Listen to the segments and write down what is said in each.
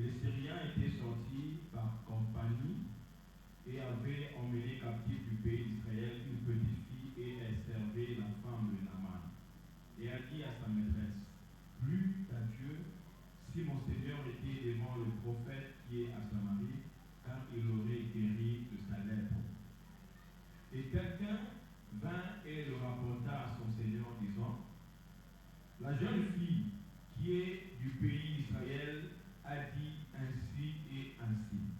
les Syriens étaient sortis par compagnie et avaient emmené captive du pays d'Israël une petite fille et elle servait la femme de Naaman. Et elle dit à sa maîtresse, plus qu'à Dieu, si mon Seigneur était devant le prophète qui est à Samarie, car il aurait guéri de sa lèpre. Et quelqu'un vint et le rapporta à son Seigneur en disant, la jeune fille qui est du pays d'Israël a dit ainsi et ainsi.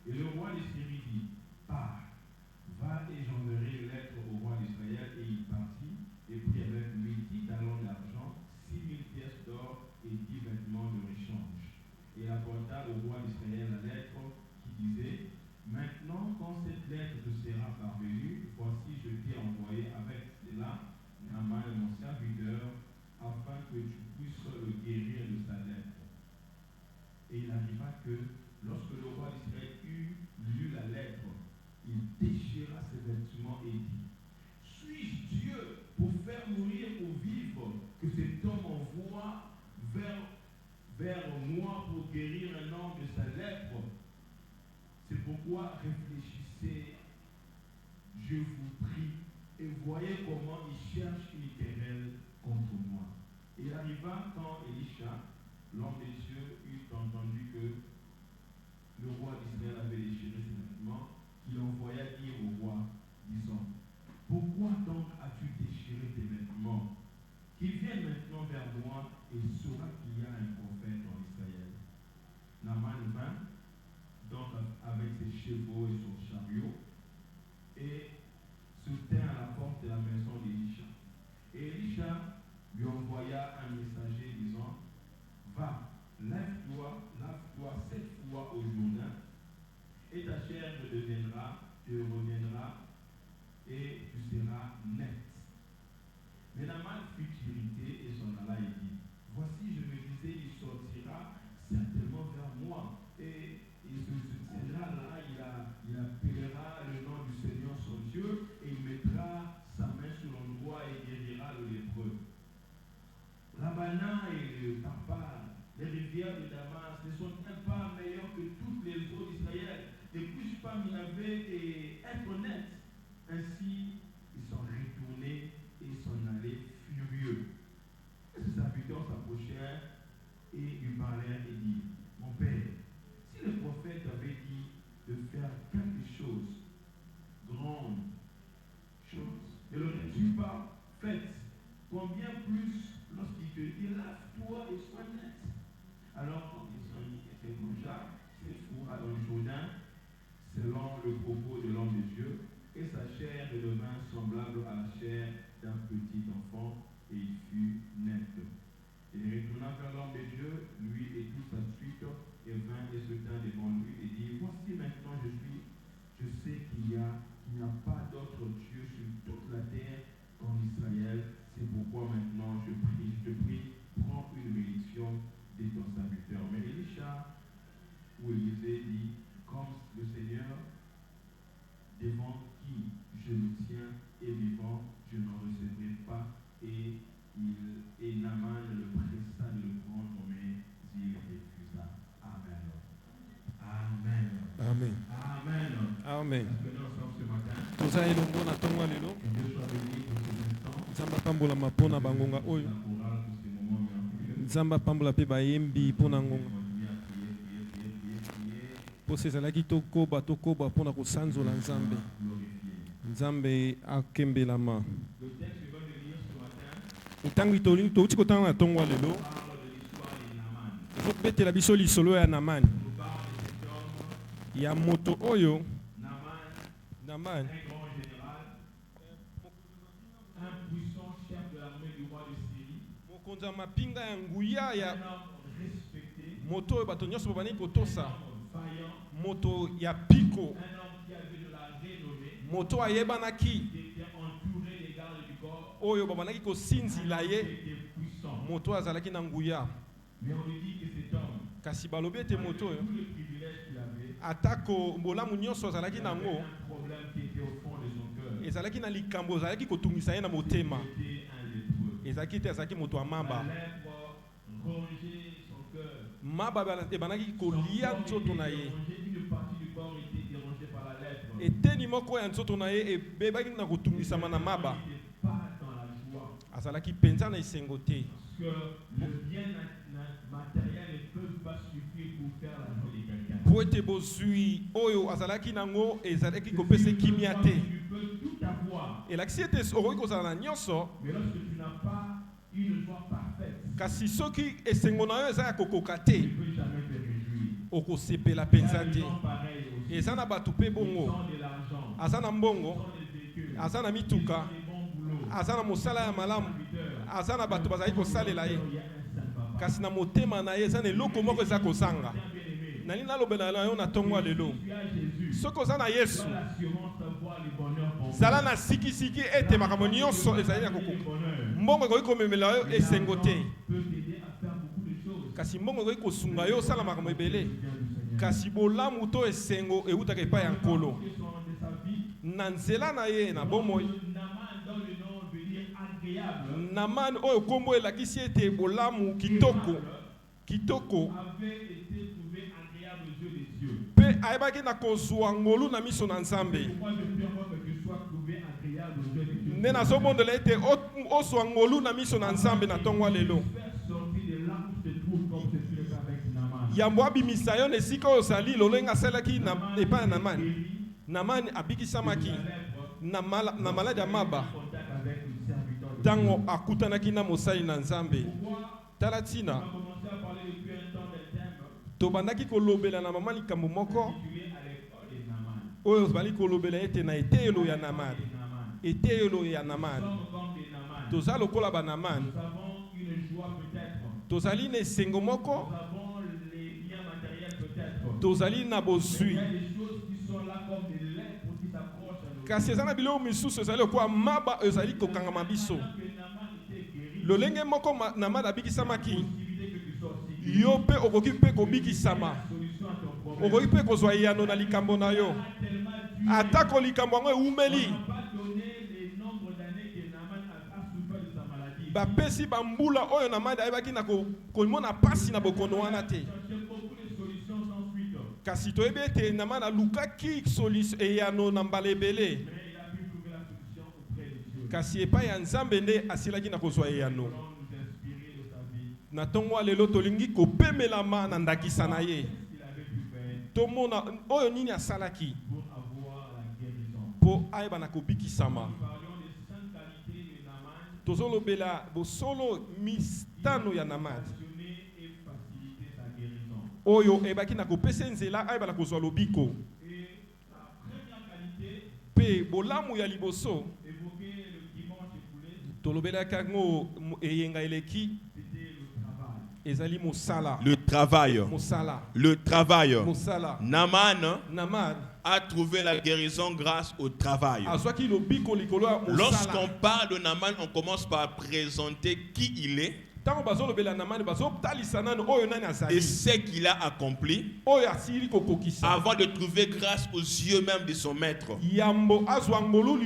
Et le roi de Syrie dit, pars, va et j'enverrai une lettre au roi d'Israël. Et il partit et prit avec lui 10 talents d'argent, 6000 pièces d'or et 10 vêtements de rechange. Et apporta au roi d'Israël la lettre qui disait, maintenant quand cette lettre te sera parvenue, voici je t'ai envoyé avec cela Naaman mon serviteur, afin que tu puisses le guérir de sa lèpre. Et il arriva que, lorsque le roi d'Israël eut lu la lettre, il déchira ses vêtements et dit, suis-je Dieu pour faire mourir ou vivre que cet homme envoie vers moi pour guérir un homme de sa lèpre? C'est pourquoi réfléchissez, je vous prie, et voyez comment il cherche une querelle contre moi. Et il arriva quand Elisha, l'homme de Dieu, eut entendu que le roi d'Israël avait déchiré ses vêtements, qu'il envoya dire au roi, disant, pourquoi donc as-tu déchiré tes vêtements? Qu'il vienne maintenant vers moi et saura qu'il y a un prophète en Israël. Naaman vint donc avec ses chevaux et son chariot et se tint à la porte de la maison d'Elisha. Et Elisha lui envoya un messager disant, va, lave-toi 7 fois au Jourdain, et ta chair te reviendra, et tu seras net. Mais Naaman fut irrité et s'en alla et dit, voici, je me disais, il sortira certainement vers moi, et il se tiendra là, il appellera le nom du Seigneur son Dieu, et il mettra sa main sur l'endroit et guérira le lépreux. L'Abana et le Tapar, les rivières de Damas, ne sont-elles pas meilleures que toutes les eaux d'Israël? Ne puis-je pas m'y laver et être honnête? Ainsi, ils sont retournés et s'en allaient furieux. Ses serviteurs s'approchèrent et lui parlèrent et dirent, mon père, si le prophète avait dit de faire quelque chose, grande chose, ne l'aurais-tu pas faite? Combien plus lorsqu'il te dit lave-toi et sois net? Alors il se bougea, s'effoura dans le Jourdain, selon le propos de l'homme de Dieu, et sa chair devint semblable à la chair d'un petit enfant, et il fut net. Et il retourna vers l'homme de Dieu, lui et toute sa suite, et vint et se tint devant lui et dit, voici maintenant je sais qu'il n'y a pas d'autre Dieu sur toute la terre qu'en Israël. C'est pourquoi maintenant je te prie, prends une bénédiction de ton serviteur. Mais Elisha, ou Élisée, dit, comme le Seigneur, devant qui je me tiens est vivant, je n'en recevrai pas. Et Naaman le pressa de le prendre, mais il refusa. Amen. Amen. Amen. Amen. Amen. Parce que nous sommes ce matin. Toza elongo na tonga lelo. Que Dieu soit béni pour ces instants. Nzamba pambola mapona bangonga oyo. Nzamba pambola pe bayembi pona ngonga. Po sezalaki tokoba pona kosanzola Nzambe. Nzambe akembelama. Utangi touti kotanga na tonga lelo. Betela biso lisolo ya Naaman. Ya moto oyo Naaman, un puissant chef de l'armée du roi de Syrie, mokonza mapinga ya nguya ya un homme respecté, moto oyo bato nyonso babani kotosa, un homme vaillant, moto ya piko, un homme qui avait de la renommée, moto ayebanaki, qui était entouré des gardes du corps, oyo babanaki kosinzila qui ye, était puissant. moto azalaki na nguya. Mais on lui dit que cet homme, Kasi balobi ete moto oyo tous les privilèges qu'il avait, atako mbolamu nyonso azalaki il avait nango, un problème qui était au fond de son cœur. ezalaki na likambo ezalaki kotungisa ye na motema, Il était un lépreux. ezalaki te azalaki moto ya La mamba. lèpre rongeait son cœur. maba ebanaki kolia nzoto na ye Une partie du corps était dérangée par la lèpre. eteni moko ya nzoto na ye ebebaki na kotungisama na maba Il n'était pas dans la joie. azalaki mpenza na esengo te Parce que le bien matériel ne peut pas suffire pour faire la joie de quelqu'un. po ete bozwi oyo azalaki nango ezalaki kopesa kimia te Tu peux tout avoir, elakisi ete okoki kozala na nyonso mais lorsque tu n'as pas une joie parfaite, kasi soki esengo na yo eza ya kokoka te tu ne peux jamais te réjouir. okosepela Il y mpenza a des te gens pareils aussi. eza na bato mpe Ils bongo ont de l'argent, aza na ils mbongo ont des véhicules, aza na ils mituka ont des bons boulots, aza na mosala ya malamu serviteurs. aza na bato bazali kosalela ye Il y a un seul papa. kasi na motema na ye eza na eloko moko eza kozanga Bien-aimé, nali nalobela na yo na ntongo ya lelo si tu as Jésus, soki oza na yesu tu as l'assurance d'avoir le bonheur pour zala na sikisiki ete makambo nyonso ezali na kokoka mbongo ekoki komemela yo esengo te peut t'aider à faire beaucoup de choses. kasi mbongo ekoki kosunga yo osala makambo ebele kasi bolamu to esengo eutaka epai ya nkolo na nzela na ye na bomoi Naman dans le nom veut dire agréable. namani oyo kombo elakisi ete bolamu kitoko kitoko Avait été trouvé agréable aux yeux des cieux. mpe ayebaki na kozwa ngolu na miso na nzambe Pourquoi je prie encore que tu sois trouvé agréable aux yeux des cieux? nde nazobondela ete ozwa ngolu na miso na nzambe na ntongo ya lelo Faire sortir de là où tu te trouves comme ce fut le cas avec Naman. yambo abimisa yo na esika oyo ozali lolenge asalaki epai ya namani Guéri namani abikisamaki de la lèpre, na maladi ya maba en contact avec le serviteur de ntango akutanaki na mosali na nzambe Pourquoi tala on ntina a commencé à parler depuis un temps d'un thème tobandaki kolobela na mama likambo moko intitulé à l'école des Naman. oyo tozali kolobela ete na eteyelo ya namani Des Naman. eteyelo ya Nous namani sommes comme des Naman. toza lokola banamani Nous avons une joie peut-être. tozali na esengo Nous moko avons les liens matériels peut-être. tozali na Mais il bozwi y a des choses qui sont là comme des lèvres qui s'accrochent à nos kasi eza na biloko misusu ezali lokola maba oyo ezali kokangama biso Pendant que Naman était guéri, lolenge moko namani abikisamaki possibilité que tu sois aussi guéri. yo mpe okoki mpe kobikisama Solution à ton problème. okoki mpe kozwa yano na likambo na yo Tellement dur. atako likambo yango ewumeli On n'a pas donné les nombres d'années que Naman a souffert de sa maladie. bapesi bambula oyo namani ayebaki na komona pasi na bokono wana te Cherchez beaucoup de solutions sans suite. kasi toyebi ete namani alukaki solution eyano na mbala ebele Mais il a pu trouver la solution auprès de Dieu. kasi epai ya nzambe nde asilaki na kozwa eyano Nous nous inspirer de sa vie. na ntongo ya lelo tolingi kopemelama na ndakisa na ye Qu'est-ce qu'il avait pu faire tomona oyo nini asalaki pour avoir la guérison? mpo ayeba na kobikisama Nous parlions des 5 qualités de Naman, tozolobela bosolo mitano ya namani passionner et faciliter sa guérison. oyo eyebaki na kopesa nzela ayeba na kozwa lobiko Et la première qualité, mpe bolamu ya liboso évoquée le dimanche écoulé, tolobelaki yango eyenga eleki c'était le travail. ezali mosala Le travail. mosala Le travail. mosala Naaman namani a trouvé la guérison grâce au travail. azwaki lobiko likolo ya Lorsqu'on mosala parle de Naaman, on commence par présenter qui il est ntango bazolobela namani bazotalisa nani oyo nani et azali ce qu'il a accompli oyo asili kokokisa avant de trouver grâce aux yeux même de son maître. yambo azwa ngolu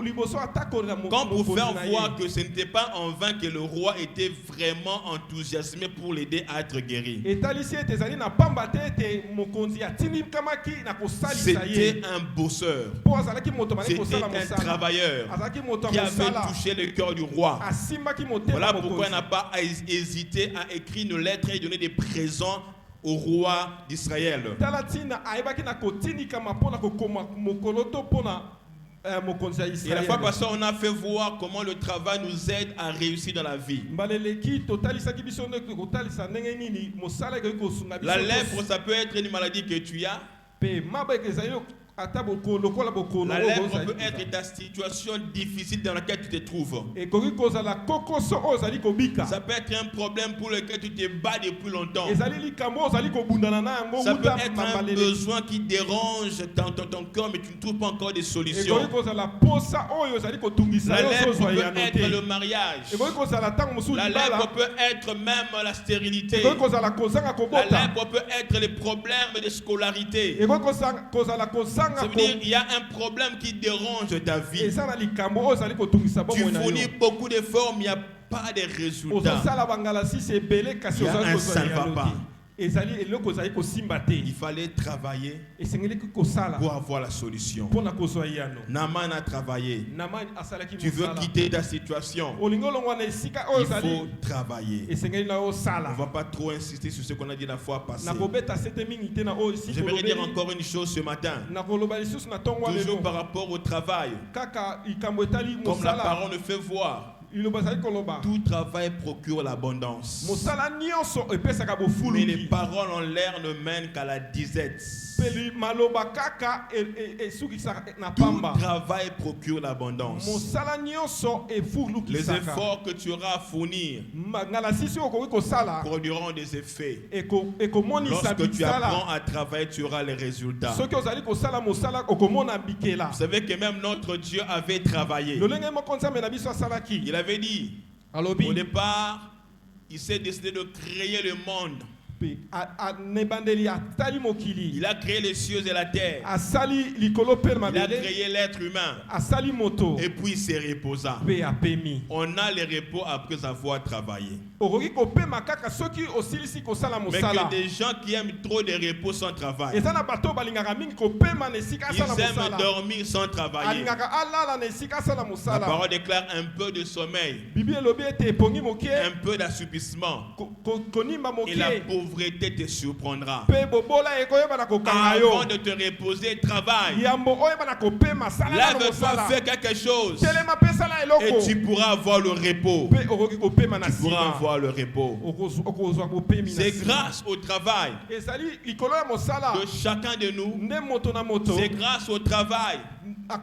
liboso atako na Comme pour faire mokonzi na voir ye que ce n'était pas en vain que le roi était vraiment enthousiasmé pour l'aider à être guéri. etalisi ete ezali na pamba te ete mokonzi atindikamaki na kosalisa ye C'était un bosseur. mpo azalaki moto bali C'était kosala un mosala travailleur azalaki moto qui ya avait mosala touché le cœur du roi. asimbaki motema Voilà pourquoi mokonzi il n'a pas hésité à écrire une lettre et donner des présents au roi d'Israël. tala ntina ayebaki na kotindikama mpo na kokoma mokolo to mpo na mokonzi ya Et la israele fois passée, on a fait voir comment le travail nous aide à réussir dans la vie. mbala eleki totalisaki biso nde kotalisa ndenge nini mosala ekoki kosunga biso La lèpre, ça peut être une maladie que tu as. mpe maba ezali ata lokola bokono La oyo lèpre ozali peut kozala. être ta situation difficile dans laquelle tu te trouves. ekoki kozala kokoso oyo ozali kobika Ça peut être un problème pour lequel tu te bats depuis longtemps. ezali likambo oyo ozali kobundana na yango Ça peut wuta être na un mbala eleki besoin qui dérange dans ton cœur, mais tu ne trouves pas encore de solution. ekoki kozala posa oyo ezali kotungisa La yo lèpre ozozwa peut yano être te le mariage. ekoki kozala ntango mosusu La libala lèpre peut être même la stérilité. ekoki kozala kozanga La kobota lèpre peut être les problèmes de scolarité. ekoki kozala kozanga Ça veut dire qu'il y a un problème qui dérange ta vie. eza na likambo oyo ezali kotungisa Tu bomoi na fournis yo beaucoup d'efforts, mais il n'y a pas de résultats. ozosala bangalasisi ebele kasi Il y a ozali un kozwa sale yano papa. te ezali eloko ozali kosimba te. Il fallait travailler Esengeli kosala pour avoir la solution. mpona kozwa yano. Naaman a travaillé. Naamani asalaki Tu veux mosala. quitter ta situation. Olingi olongwa na esika oyo Il faut ozali travailler. esengeli na On ne osala. va pas trop insister sur ce qu'on a dit la fois passée. Na kobeta sete mingi te na oyo esika J'aimerais dire olobeli. encore une chose ce matin. Na koloba lisusu na ntongo Toujours lelo. par rapport au travail. Kaka likambo etali Comme la mosala. parole le fait voir. Iloba ezali koloba. Tout travail procure l'abondance. Mosala nyonso epesaka bofulu. Mais les paroles en l'air ne mènent qu'à la disette. Peli maloba kaka esukisa na Tout pamba. travail procure l'abondance. Mosala nyonso efulu Les kisaka. efforts que tu auras à fournir Ngala sisi okoki kosala produiront des effets. ekomonisa Lorsque tu apprends bisala. à travailler, tu auras les résultats. Soki ozali kosala mosala okomona bikela. Vous savez que même notre Dieu avait travaillé. Lolenge moko nzambe na biso asalaki. Il avait dit, au Alobi départ, il s'est décidé de créer le monde. pe nebandeli atali mokili. Il a créé les cieux et la terre. Asali likolo pe Il a mabele. créé l'être humain. Asali moto Et puis il s'est reposa. pe apemi. On a le repos après avoir travaillé. Okoki kopema kaka soki osilisi kosala Mais mosala. que des gens qui aiment trop de repos sans travail. Eza na bato balingaka mingi kopema na esika Ils asala aiment mosala. dormir sans travailler. Alingaka alala na esika asala La mosala. parole déclare un peu de sommeil, Bibi elobi ete epongi moke un peu d'assoupissement. konimba Et la moke pauvreté te surprendra. pe bobola ekoyeba na kokanga yo. Avant de te reposer, travaille. Yambo oyeba na kopema sala na Lève-toi, mosala. fais quelque chose. Telema pe sala Et eloko. tu pourras avoir le repos. Pe okoki kopema na Tu pourras sima. avoir le repos. Okozwa kopemi na C'est sima. grâce au travail Ezali likolo ya mosala. de chacun de nous. Nde moto na moto. C'est grâce au travail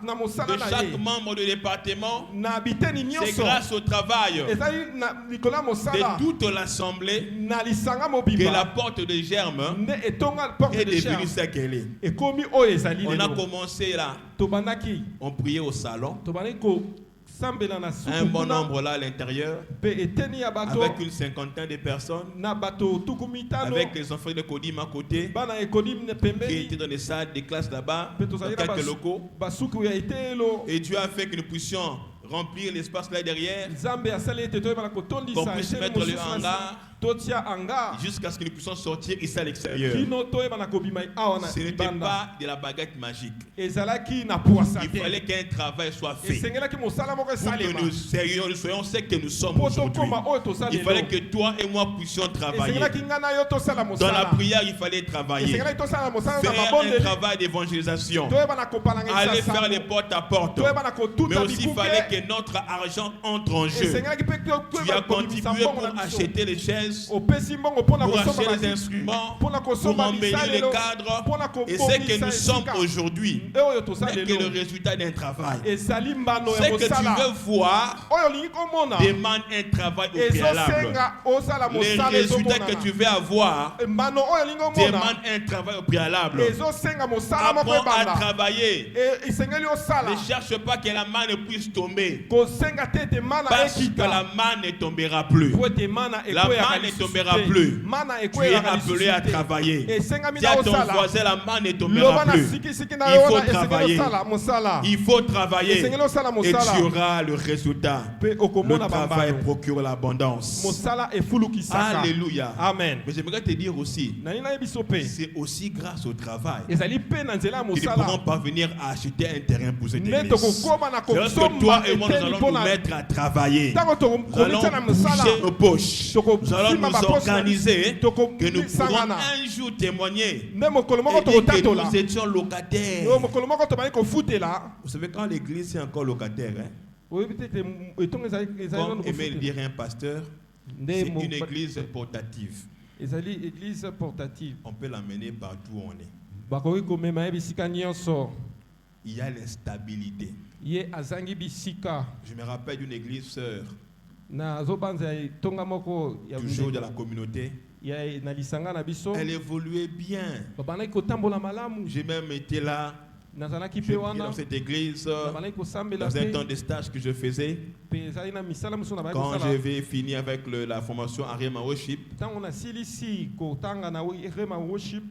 Na mosala de na chaque ye. membre du département. Na biteni C'est nyonso. grâce au travail Ezali na likolo ya mosala. de toute l'assemblée Na lisanga que mobimba. la porte de Germe Nde etonga porte est de devenue Germe. ce qu'elle est. Ekomi oyo ezali On a lelo. commencé là, Tobandaki. on priait au salon. Tobandaki kosambela na suku Un bon kuna. nombre là à l'intérieur, Pe eteni ya bato. avec une cinquantaine de personnes, Na bato tuku mitano. avec les enfants de Kodim à côté, Bana ekodim ne qui pembeni. étaient dans des salles de classe là-bas, Pe dans tozali na quelques locaux. basuku ya etelo. Et Dieu a fait que nous puissions remplir l'espace là derrière, Nzambe asali ete toyeba na kotondisa qu'on puisse eteni mettre le mosusu na hangar se- totia anga jusqu'à ce que nous puissions sortir ici à l'extérieur. kino toyeba na kobima awa na Ce n'était libanda. pas de la baguette magique. Ezalaki na puasa Il te. fallait qu'un travail soit fait Esengelaki mosala moko pour que esalema. nous soyons ce que nous sommes Po aujourd'hui. tokoma oyo toza Il fallait lelo. que toi et moi puissions travailler. Esengelaki nga na yo tosala Dans la mosala. prière, il fallait travailler. Esengelaki tosala mosala na Faire un mabondeli. travail d'évangélisation. Toyeba na kopalangisa Aller faire sango. les porte à porte. Toyeba na Mais kotuta aussi, il fallait bikuke. que notre argent entre en jeu. Esengelaki pe Tu as toyeba kobimisa contribué mbongo pour na biso. acheter les chaises, Opesi mbongo mpona pour kosomba acheter les baziki. instruments, Mpona pour kosomba embellir les bisalelo. cadres. Mpona Et c'est que kobongisa nous sommes esika. aujourd'hui Oyo toza n'est que le lelo. résultat d'un travail. Ezali mbano ya C'est que tu mosala. veux voir Oyo olingi komona. demande un travail au préalable. Ezosenga osala Les mosala résultats que tu ezomonana. veux avoir Mbano oyo olingi omona. demande un travail au préalable. Ezosenga mosala moko Apprends à ebanda. travailler. Esengeli osala. Ne cherche pas que la manne puisse tomber. Kosenga te ete mana Parce que ekita. la manne ne tombera plus. Po ete mana La ekweyaka manne ne lisusu tombera te. plus. Mana Tu es ekweyaka appelé à lisusu te. travailler. Esengami Dis à na ton osala. voisin, la manne ne Loba tombera na plus. sikisiki na Il yo faut wana esengeli travailler. osala mosala. Il faut travailler Esengeli osala et mosala. tu auras le résultat. Pe Le okomona travail bambano. procure l'abondance. Mosala efulukisaka. Alléluia. Amen. Mais j'aimerais te dire aussi, Nani na yebiso pe. c'est aussi grâce au travail Ezali pe na nzela ya qu'ils mosala. pourront parvenir à acheter un terrain pour cette Nde église. tokokoma na C'est lorsque kosomba toi et moi nous eteni allons nous mpona. mettre à travailler. Ntango Nous allons tokomisa na mosala. bouger nos poches. Nous allons Tokosimba nous bapoche na organiser biso. que nous pourrons Tokosangana. un jour témoigner Nde mokolo moko et dire que tokotatola. nous étions locataires. Yo mokolo moko tobandi kofutela. Vous savez, quand l'église est encore locataire, hein, Oyebi te ete etongo ezali comme nano aimait le kofutela. dire un pasteur, Nde c'est mo- une église portative. ezali église portative. On peut l'amener partout où on est. Bakoki komema ye bisika nyonso. Il y a l'instabilité. Ye azangi bisika. Je me rappelle d'une église sœur, Na zobanza ya tonga moko ya toujours de la communauté. ya na lisanga na biso. Elle évoluait bien. Babandaki kotambola malamu. J'ai même été là, Nazalaki je pe priais wana. dans cette église, Babandaki kosambela dans un temps pe. de stage que je faisais. Pe ezali na misala mosusu na baki Quand kosala. j'avais fini avec la formation Ariema Worship, Ntango nasilisi kotanga na rema worship.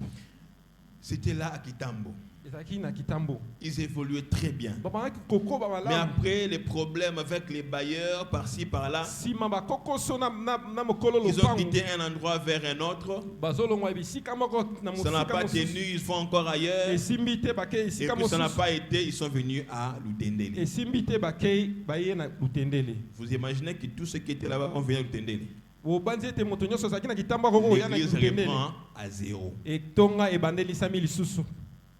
C'était là à Kitambo. ezalaki na Kitambo. Ils évoluaient très bien. Babangaki koko Mais babalamu. après les problèmes avec les bailleurs par-ci par-là, Sima bakokoso na mokolo ils ont lopango. quitté un endroit vers un autre. Bazolongwa bisika moko na Ça n'a mosika pas mosusu. tenu, ils vont encore ailleurs. Esimbi te bakei Et esika puis ça n'a mosusu. pas été, ils sont venus à Lutendele. Esimbi te bakei baye na Lutendele. Vous imaginez que tous ceux qui étaient là-bas vont venir à Lutendele. Obanzi ete moto nyonso azalaki na Kitambo akoko ya na L'église Lutendele. reprend à zéro. Etonga ebandelisami lisusu.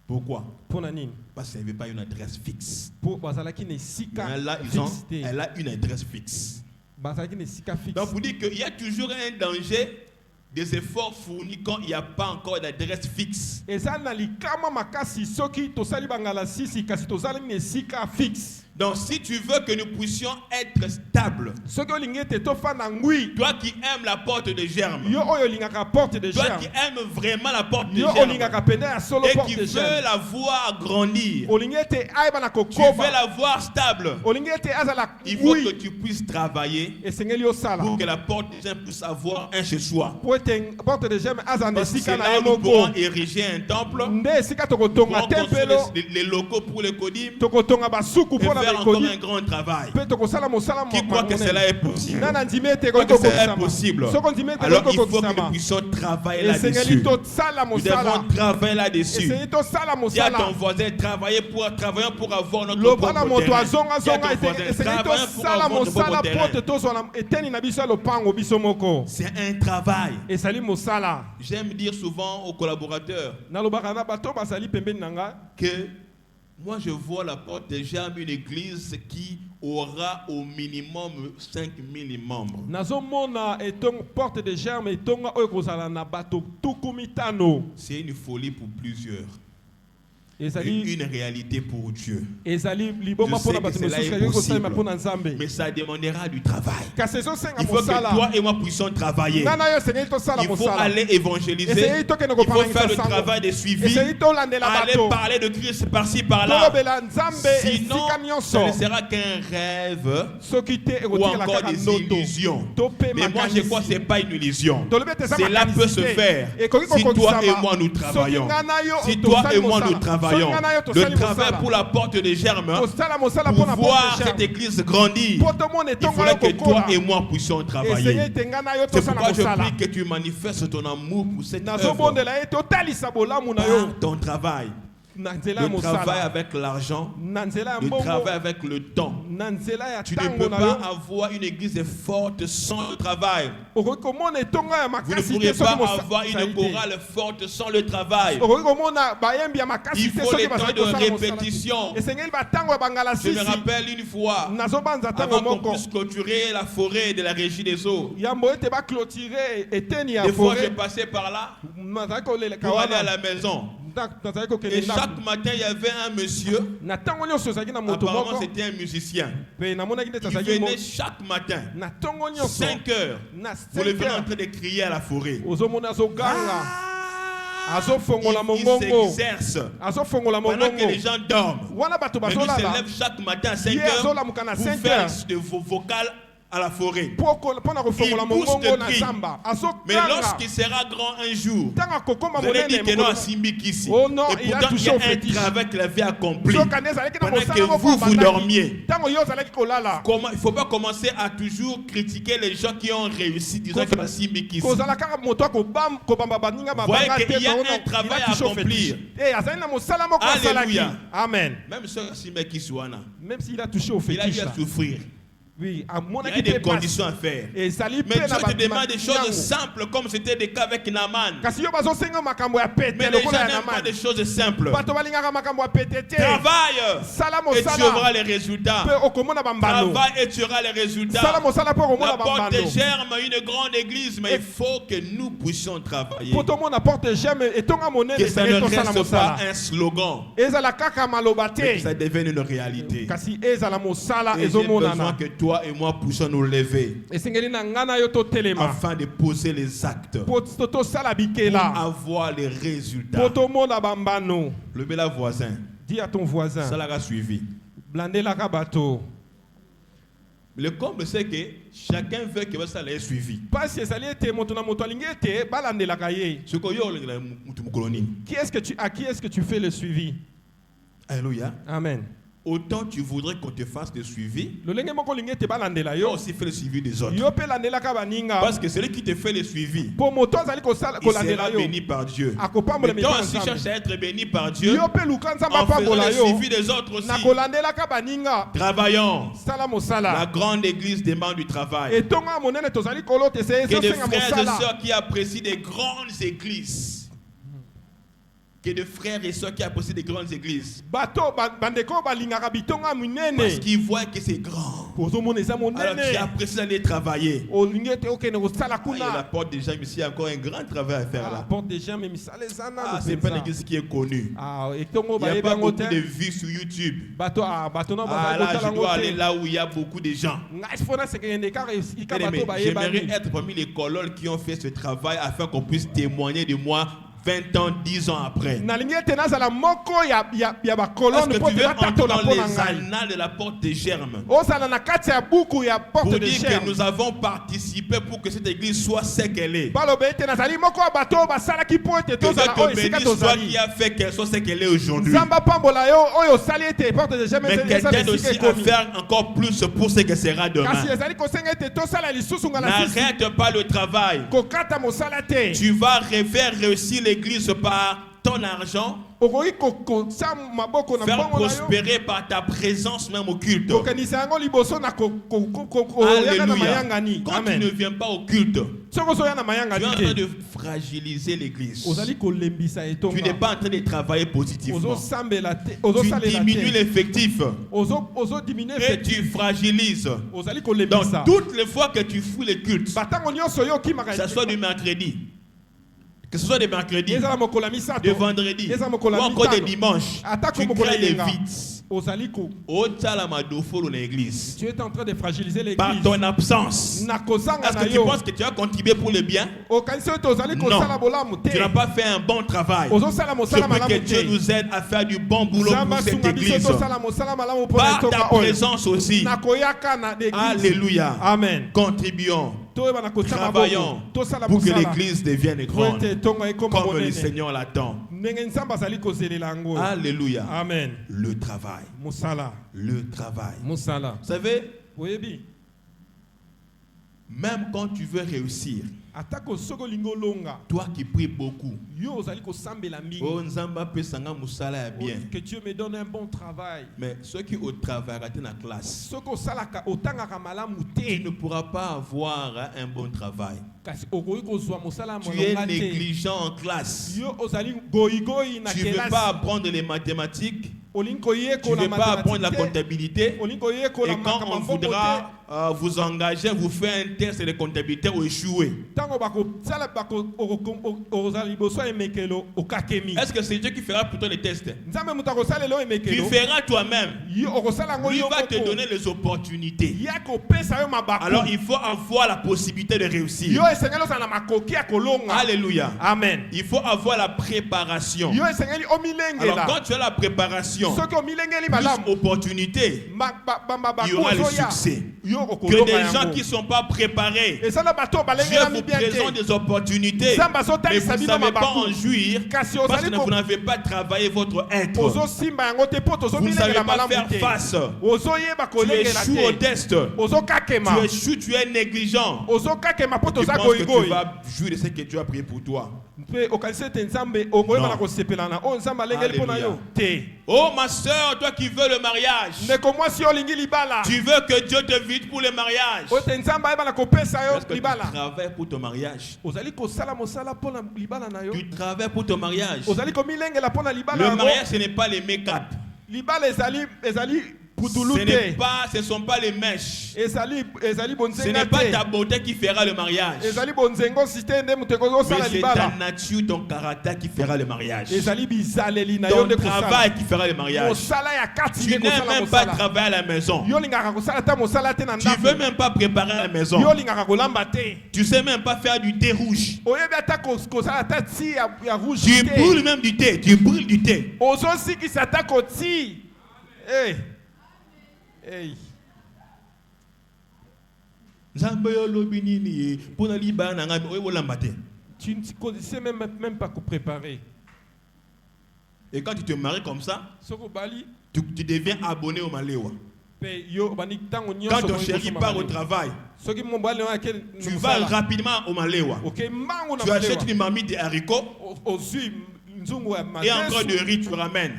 Pourquoi? Mpona nini? Parce qu'il n'y avait pas une adresse fixe. Po bazalaki na esika Mais là, fixe te. elle a une adresse fixe. Bazalaki na esika fixe. Donc, vous dites qu'il y a toujours un danger des efforts fournis quand il n'y a pas encore d'adresse fixe. Eza na likama makasi soki tosali bangala sisi kasi tozali na esika fixe. Donc, si tu veux que nous puissions être stables, Soki olingi ete tofanda ngwi, toi qui aimes la porte de germe, yo oyo olingaka porte de toi germe, qui aimes vraiment la porte de yo germe, olingaka pene ya solo et porte qui de veut germe, la voir grandir, olingi ete ayeba na tu veux kokoba, la voir stable, olingi ete azala il faut que ngwi, tu puisses travailler esengeli osala pour que la porte de germe puisse avoir un chez soi. po ete porte de germe aza na Parce que esika c'est na là ye où nous moko. pourrons ériger un temple, Nde esika pour tokotonga tempelo, construire les locaux pour les codim, tokotonga basuku et mpona faire encore un bekodi, grand travail. mpe tokosala mosala Qui croit que cela est possible? nana ndimi ete Croit ekoki que cela est kokokisama. possible. Soko ndimi ete Alors ekoki il faut que nous kokokisama. puissions travailler Esengeli là-dessus. tosala Nous mosala. devons travailler là-dessus. Esengeli tosala Dis à ton mosala. voisin, travaillons pour avoir notre Loba na propre moto terrain. azonga Dis à zonga ton voisin, esengeli travaillons pour tosala avoir notre mosala propre po te terrain. tozwa na eteni na biso ya lopango biso moko. C'est un travail. Ezali mosala. J'aime dire souvent aux collaborateurs Nalobaka na bato bazali pembeni na nga. que moi je vois la porte de germe une église qui aura au minimum 5000 membres. Nazomona etong porte de germe etonga oyo kozala na bato tuku mitano. C'est une folie pour plusieurs. Et Ezali une réalité pour Dieu. ezali liboma Je sais mpona que bato cela mosusu est kaki kosalema possible. mpona Nzambe. Mais ça demandera du travail. Kasi ezosenga Il faut que mosala. toi et moi puissions travailler. Nga na yo esengeli tosala Il faut mosala. aller évangéliser. Esengeli tokende Il faut kopangisa faire le sango. travail de suivi. Esengeli tolandela Aller bato. parler de Christ par-ci par-là. Tolobela Nzambe Sinon, esika ça nyonso. ne sera qu'un rêve Soki te ou ekotikela encore kaka des ndoto. illusions. To pe Mais moi, je crois que ce n'est makanisi. pas une illusion. Tolobi ete eza Cela peut se makanisi te. faire Ekoki si toi kokokisama. et moi nous travaillons. Soki nga na yo Si toi tosali et moi mosala. nous travaillons, Soki nga na yo le tosali travail mosala. pour la porte de germe, Tosala mosala pour mpona voir porte de cette germe. église grandir, Po tomona il etonga faudrait yo que toi kokola. et moi puissions travailler. Esengeli ete nga na yo C'est tosala pourquoi je mosala. prie que tu manifestes ton amour pour cette œuvre Nazobondela ete otalisa bolamu na yo par ton travail. na nzela ya Le travail mosala. avec l'argent, Na nzela ya le mbongo. travail avec le temps. Na nzela ya Tu ne tango peux na pas yo. avoir une église forte sans le travail. Okoki komona etonga ya Vous ne makasi pourrez te soki pas avoir une mosala te. chorale forte sans le travail. Okoki komona bayembi ya makasi Il te faut soki les temps bazali de kosala mosala te. répétition. Esengeli batango ya bangala Je me sisi. rappelle une fois, Nazobanza tango avant qu'on moko. puisse clôturer la forêt de la régie des eaux, Yambo ete baclôturer eteni ya des fois je forêt. passais par là Nazali koleleka pour aller à wana. la maison. Nazali Et kokende chaque ndako. matin, il y avait un monsieur, Na ntango nyonso ezalaki na moto apparemment moko. c'était un musicien. Pe namonaki nde Il azalaki venait chaque matin, na ntongo nyonso. 5 heures, Na vous le 5 venez en heures. train de crier à la forêt. Ozomona azoganga. Azofongola Il mongongo. s'exerce Azofongola pendant que les mongongo. gens dorment. Wana bato Mais lui se bazolala. lève chaque matin à 5 Ye heures azolamuka na pour 5 faire heures. de vos vocales à la forêt. Mpona kofongola Il pousse mongongo le na cri. zamba. Mais Azokanga. lorsqu'il sera grand un jour, Ntango akokoma vous allez dire monene que non à mokolo. Simbikisi. Oh non, Et il a pourtant, il y touché a au un fétiche. travail qu'il avait accompli. Soki ane ezalaki na Pendant mosala que moko vous abandaki. dormiez. Ntango yo ozalaki kolala. Il ne faut pas commencer à toujours critiquer les gens qui ont réussi, disant que c'est Simbikisi. kozala kaka moto kobamba baninga Voyez babanga qu'il y a te, un travail à accomplir. azali na mosala moko asalaki. Alléluia. Amen. Même ce Simbikisi, Même s'il a touché au il a eu fétiche à là. souffrir. Oui, Il y amonaki a des te passe. conditions à faire. ezali Mais pe Dieu na te demande des choses banyango. simples comme c'était le cas avec Naaman. Kasi yo bazosenga makambo ya pete Mais les gens lokola ya n'aiment pas Naamani. des choses simples. Bato balingaka makambo ya pete te. Travaille Sala et tu mosala auras les résultats. pe okomona bambano. Travaille et tu auras les résultats. Sala mosala pe La okomona porte bambano. germe une grande église, mais il faut que nous puissions travailler. Po tomona porte gemme etonga monene Que ça ne ezali tosala reste pas mosala. un slogan, Ezala kaka maloba mais que te. ça devienne une réalité. Kasi ezala mosala Et j'ai besoin ezomonana. que toi et moi puissions nous lever Esengeli na ngana yo totelema. afin de poser les actes Po tosala pour bikela. avoir les résultats. Po tomona bambano. Le bel voisin, Dis à ton voisin. ça l'a suivi. Blandelaka bato. Le comble, c'est que chacun veut que ça l'ait suivi. Parce que ça était moto na moto alingi te balande la kaye. Ce que yo la mutu mukoloni. À qui est-ce que tu fais le suivi? Alléluia. Amen. Autant tu voudrais qu'on te fasse le suivi, Lolenge moko lingi te balande la tu yo. aussi fais le suivi des autres. Yo pe lande la ka baninga. Parce que celui qui te fait le suivi, Po moto azali ko sala ko il lande sera la yo. béni par Dieu. Akopambola Mais toi mito aussi ensemble. cherche à être béni par Dieu Yo pe lukanza en faisant mapambola le yo. suivi des autres aussi. Na ko lande la ka baninga. Travaillons. Sala La mosala. grande église demande du travail. Et tonga monene tozali kolo te se Que so des senga frères et mosala. sœurs qui apprécient des grandes églises. Que des frères et sœurs qui apprécient des grandes églises. Bato bandeko balingaka bitonga munene. Parce qu'ils voient que c'est grand. Pozo moneza Alors monene. qui apprécient d'aller travailler. Olingi te okene ko sala Ah, il y a la kuna. porte déjà, mais il y a encore un grand travail à faire La là. porte des gens mais misale zana. Ah, c'est pas une église qui est connue. Ah, et tongo Il n'y a ba pas yeba beaucoup ngote. de vues sur YouTube. Bato no Ah ba là, kotala je dois aller ngote. là où il y a beaucoup de gens. Ngai fona se kende ka ika Bien-aimé, bato ba yeba. j'aimerais être parmi les colocs qui ont fait ce travail afin qu'on puisse témoigner de moi 20 ans, 10 ans après. Nalingi te nazala moko ya ba Est-ce colonne que po tu te veux batato entrer na dans pona les ngai. annales de la porte des germes Osala na kati ya buku ya porte pour de dire chair. que nous avons participé pour que cette église soit ce qu'elle est. Balobe ete nazali moko ya bato basala ki po ete Que tozala Dieu oyo te esika bénisse, toi tozali. qui a fait qu'elle soit ce qu'elle est aujourd'hui. Nzamba pambola yo oyo sali ete porte de chair Mais qu'elle t'aide aussi à faire encore plus pour ce que sera kasi demain. ezali kosenga ete tosala lisusu ngala sisi N'arrête pas le travail. kokata mosala te. Tu vas faire réussir l'église par ton argent, Okoki kosa maboko na faire mbongo na yo. prospérer par ta présence même au culte. Kokanisa yango liboso na koyaka na Alléluia. mayangani. Quand tu ne Amen. viens pas au culte, Soko ozoya na tu es en mayangani train te. de fragiliser l'église. Ozali kolembisa etonga. Tu n'es pas en train de travailler positivement. Ozosambela te. Tu Ozosalela diminues te. l'effectif Ozodiminuer et effectif. tu fragilises. Ozali Donc, kolembisa. toutes les fois que tu fous les cultes, Batango nyonso yo que okimaka. ce soit du mercredi, que ce soit des mercredis, Ezala mokolo ya misato. de vendredi, Eza ou mokolo ya encore des mitano. dimanches, Atako tu mokolo crées ya des yenga. vides. Ozali ko. Otala madofo dans l'église. Tu es en train de fragiliser Par l'église. ton absence. Na kozanga Est-ce na que tu yo. penses que tu as contribué pour le bien? Okanisi oyo tozali kosala bolamu Tu n'as te. pas fait un bon travail. Ozosala Je mosala prie que malamu Dieu te. nous aide à faire du bon boulot pour Nzamba cette sunga biso église. tosala mosala malamu mpona Par ta etonga oyo. présence aussi. Na koyaka na l'église. Alléluia. Amen. Contribuons. Toyeba na kotia Travaillons maboko. Tosala pour que mosala. l'église devienne Po grande. ete etonga ekoma Comme le monene. Seigneur l'attend. Ndenge nzambe azali kozelela yango. Alléluia. Amen. Le travail. Mosala. Le travail. Mosala. Vous savez, Oyebi. même quand tu veux réussir, Atako soko lingo longa. toi qui pries beaucoup, Yo ozali kosambela mingi. oh Nzamba peut sanga musala ya bien. Que Dieu me donne un bon travail. Mais ceux qui au travail raté la classe, Soko salaka otangaka malamu tu te. ne pourras pas avoir un bon travail. Kasi okoki kozwa mosala Tu es molonga te. négligent en classe. Yo ozali goyigoyi na Tu ne veux kelasi. pas apprendre les mathématiques. Olingi Tu koyekola ne veux pas apprendre la mathématique te. comptabilité. Olingi koyekola Et quand makambo on mbongo te. voudra vous engager, vous faire un test de comptabilité ou échouer. Tango bakosala ozali liboso ya emekelo okakemi. Est-ce que c'est Dieu qui fera pour toi les tests? Nzambe moto akosalela oyo Tu emekelo. feras toi-même. Yo okosala yango Lui yo va te moko. donner les opportunités. Ya kopesa yo mabako. Alors il faut avoir la possibilité de réussir. Yo esengeli ozala na makoki ya kolonga. Alléluia. Amen. Il faut avoir la préparation. Yo esengeli Alors omilengela. quand tu as la préparation, Soki omilengeli plus malamu. opportunité, Mabako il y aura le ozoya. succès. Yo Que okolonga des gens yango. qui ne sont pas préparés, Ezala bato Dieu balengelami vous bien présente te. des opportunités, Nzambe mais azotalisa vous ne bino savez pas en mabaku. jouir Kasi parce ozali que vous n'avez pas travaillé votre être. ozosimba yango te po Vous ne savez tozomilengela pas malamu faire te. face. Ozoyeba Tu kolengela échoues au te. test. Ozokakema. Tu échoues, tu es négligent. Ozokakema po Tu toza penses que tu goyigoyi. vas jouir de ce que Dieu a prié pour toi. Mpe okanisi ete nzambe okoyeba Non. na kosepela na oyo nzambe alengeli mpo na yo te. Oh ma soeur, toi qui veux le mariage, Ndeko mwasi olingi libala. tu veux que Dieu te vide pour le mariage. Oyo te nzambe ayeba na kopesa yo Est-ce que tu libala. travailles pour ton mariage? Ozali kosala mosala mpo na libala na yo. Tu travailles pour ton mariage. Ozali komilengela mpo na libala Le yango. mariage, ce n'est pas les make-up. Libala ezali putulu Ce ne sont pas les mèches. ezali Ce bonzenga n'est pas ta te. beauté qui fera le mariage. Ezali bonzengo si te nde moto Mais ekozosala c'est ta libala. nature, ton caractère qui fera le mariage. Ezali bizaleli na yo Ton nde kosala. travail qui fera le mariage. Mosala ya kati Tu nde n'aimes kosala même pas mosala. travailler à la maison. Yo lingaka kosala ta mosala te na Tu veux ndako. même pas préparer à la maison. Yo lingaka kolamba te. Tu sais même pas faire du thé rouge. Oyebi ata kosala ta ti ya rouge Tu te. brûles même du thé. Tu brûles du thé. Ozosikisa ata koti. Hey. Hey. Tu ne sais même pas quoi préparer. Et quand tu te maries comme ça, Soko Bali, tu deviens abonné au Maléwa. quand Quand ton chéri part au travail, tu vas rapidement au Maléwa. Tu achètes une marmite de haricots et encore de riz, tu ramènes.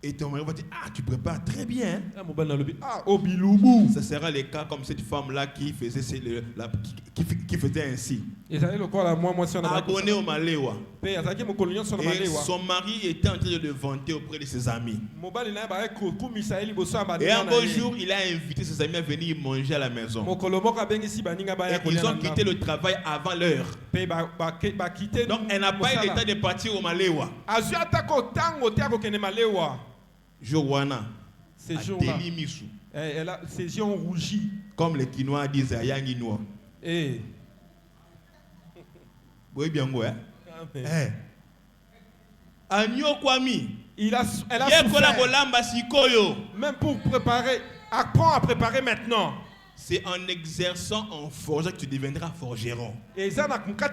Et ton mari va dire, ah, tu prépares très bien. Ça sera le cas comme cette femme-là qui faisait, qui faisait ainsi. Abonné au Maléwa. Et son mari était en train de le vanter auprès de ses amis. Et un beau jour, il a invité ses amis à venir manger à la maison. Et ils ont quitté le travail avant l'heure. Donc, elle n'a pas eu le temps de partir au Maléwa. Jowana, ces jours-là, ses yeux ont rougi. Comme les Quinois disent à Yanginois. Oui, bien, ouais. Agneau Kwami. Elle a souffert. Même pour préparer, apprends à préparer maintenant. C'est en exerçant en forgeant que tu deviendras forgeron. Quand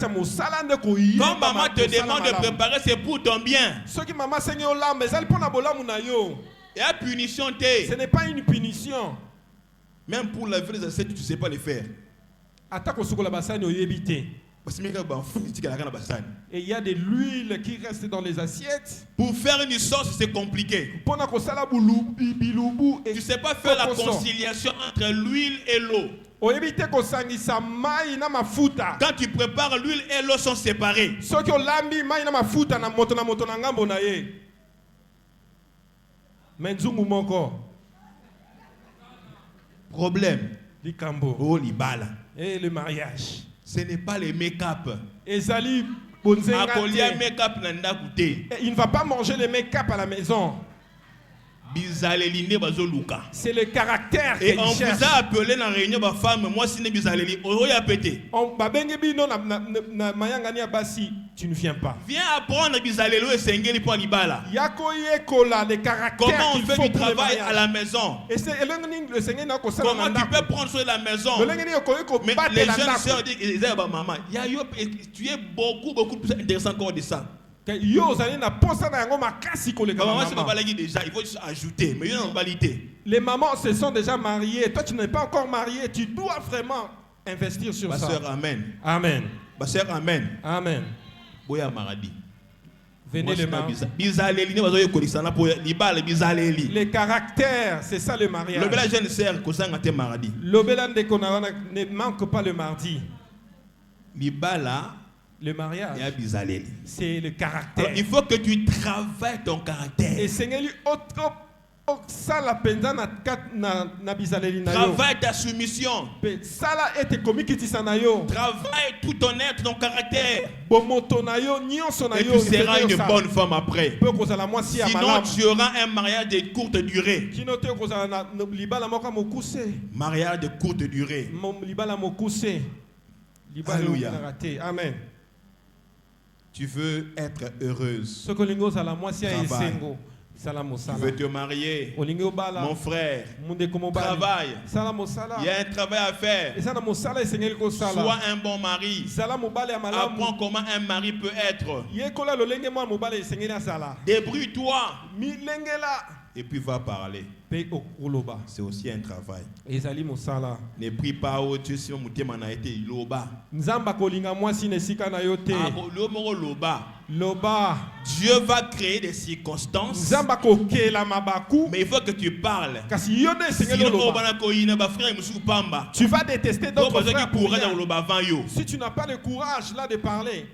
maman te demande de préparer, c'est pour ton bien. Et la punition, ce n'est pas une punition. Même pour laver les assiettes, tu ne sais pas les faire. Et il y a de l'huile qui reste dans les assiettes. Pour faire une sauce, c'est compliqué. Tu ne sais pas faire la conciliation entre l'huile et l'eau. Quand tu prépares, l'huile et l'eau sont séparées. Problème. Oh, libala. Et le mariage. Ce n'est pas le make-up. Il ne va pas manger le make-up à la maison. C'est le caractère qu'il cherche. Et on vous a appelé dans la réunion de femmes. Moi, si bizaleli, on va péter. Tu ne viens pas. Viens apprendre bizalelo et sengeli pour libala. Comment on fait du travail à la maison. Comment tu peux prendre soin de la maison. Mais les jeunes sœurs disent, maman, tu es beaucoup plus intéressant encore de ça. Déjà, il faut juste ajouter, mais il y a une qualité. Les mamans se sont déjà mariées. Toi, tu n'es pas encore marié. Tu dois vraiment investir sur ça. Sœur, amen. Amen. Sœur, amen. Amen. Boya maradi. Venez le mariage. Les caractères, c'est ça le mariage. Ne manque pas le mardi. Le mariage, c'est le caractère. Alors, il faut que tu travailles ton caractère. Et Seigneur, travaille ta soumission. Travaille tout ton être, ton caractère. Et tu seras une bonne femme après. Sinon, tu auras un mariage de courte durée. Mariage de courte durée. Alléluia. Amen. Tu veux être heureuse. Travaille. Tu veux te marier. Mon frère, travaille. Il y a un travail à faire. Sois un bon mari. Apprends comment un mari peut être. Débrouille-toi. Et puis va parler. C'est aussi un travail. Ne prie pas au Dieu si mon thème a été loba. Dieu va créer des circonstances. Mais il faut que tu parles. Tu vas détester d'autres frères. Si tu n'as pas le courage là de parler.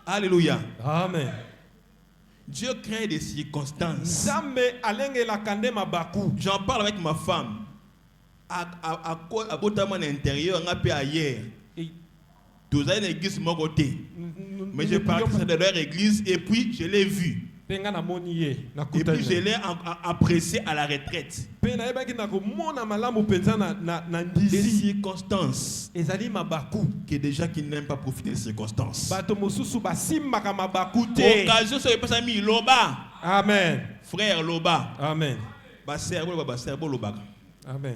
Alléluia. Amen. Dieu crée des circonstances. J'en parle avec ma femme. À l'intérieur, on a pu ailleurs. Tous les églises mon côté. Mais je partais de leur église et puis je l'ai vu. Et puis je l'ai apprécié à la retraite. Des circonstances. Que des gens qui n'aiment pas profiter des circonstances. Occasion, c'est pas ami Loba. Amen. Frère Loba. Amen. Amen.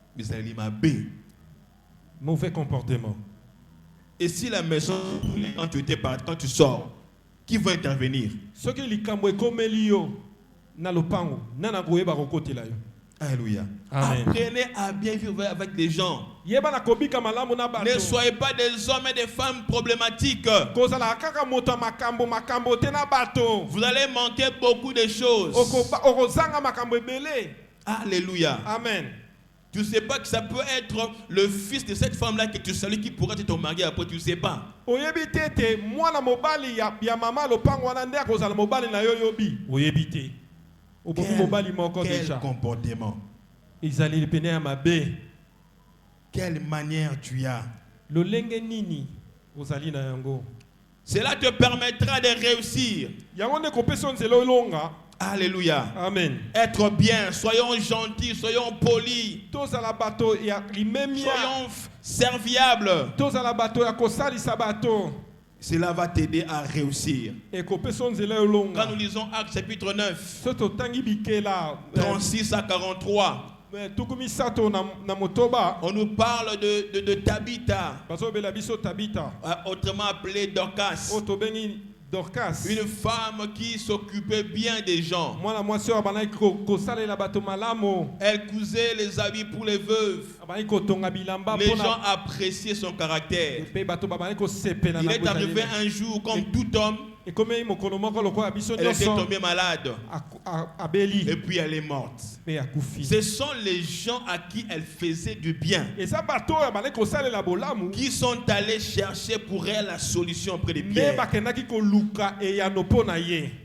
Mauvais comportement. Et si la maison, quand tu sors, qui va intervenir? Alléluia. Amen. Apprenez à bien vivre avec les gens. Ne soyez pas des hommes et des femmes problématiques. Vous allez manquer beaucoup de choses. Alléluia. Amen. Tu ne sais pas que ça peut être le fils de cette femme-là que tu salues qui pourrait être ton mari après, tu ne sais pas. Quel comportement? Quelle manière tu as? Cela te permettra de réussir. Alléluia. Amen. Être bien, soyons gentils, soyons polis. Soyons serviables. Cela va t'aider à réussir. Quand nous lisons Actes chapitre 9, 36 à 43, on nous parle de Tabitha, autrement appelée Dorcas. Une femme qui s'occupait bien des gens. Elle cousait les habits pour les veuves. Les gens appréciaient son caractère. Il est arrivé un jour, comme tout homme, elle était tombée malade. Et puis elle est morte. Ce sont les gens à qui elle faisait du bien qui sont allés chercher pour elle la solution auprès de Pierre.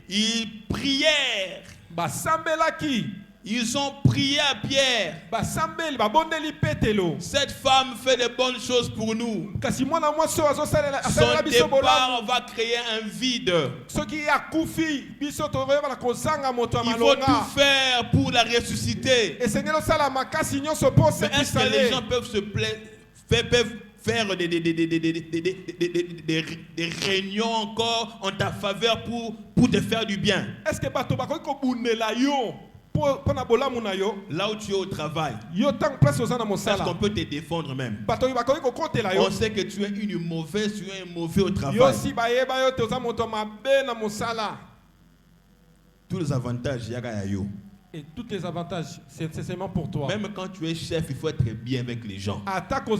Ils prièrent. Ils ont prié à Pierre. Cette femme fait de bonnes choses pour nous. Son départ va créer un vide. Il faut tout faire pour la ressusciter. Mais est-ce que les gens peuvent se faire des réunions encore en ta faveur pour te faire du bien? Est-ce que là où tu es au travail, est-ce qu'on peut te défendre même? On sait que tu es un mauvais au travail. Tous les avantages, et tous les avantages, c'est seulement pour toi. Même quand tu es chef, il faut être bien avec les gens. Au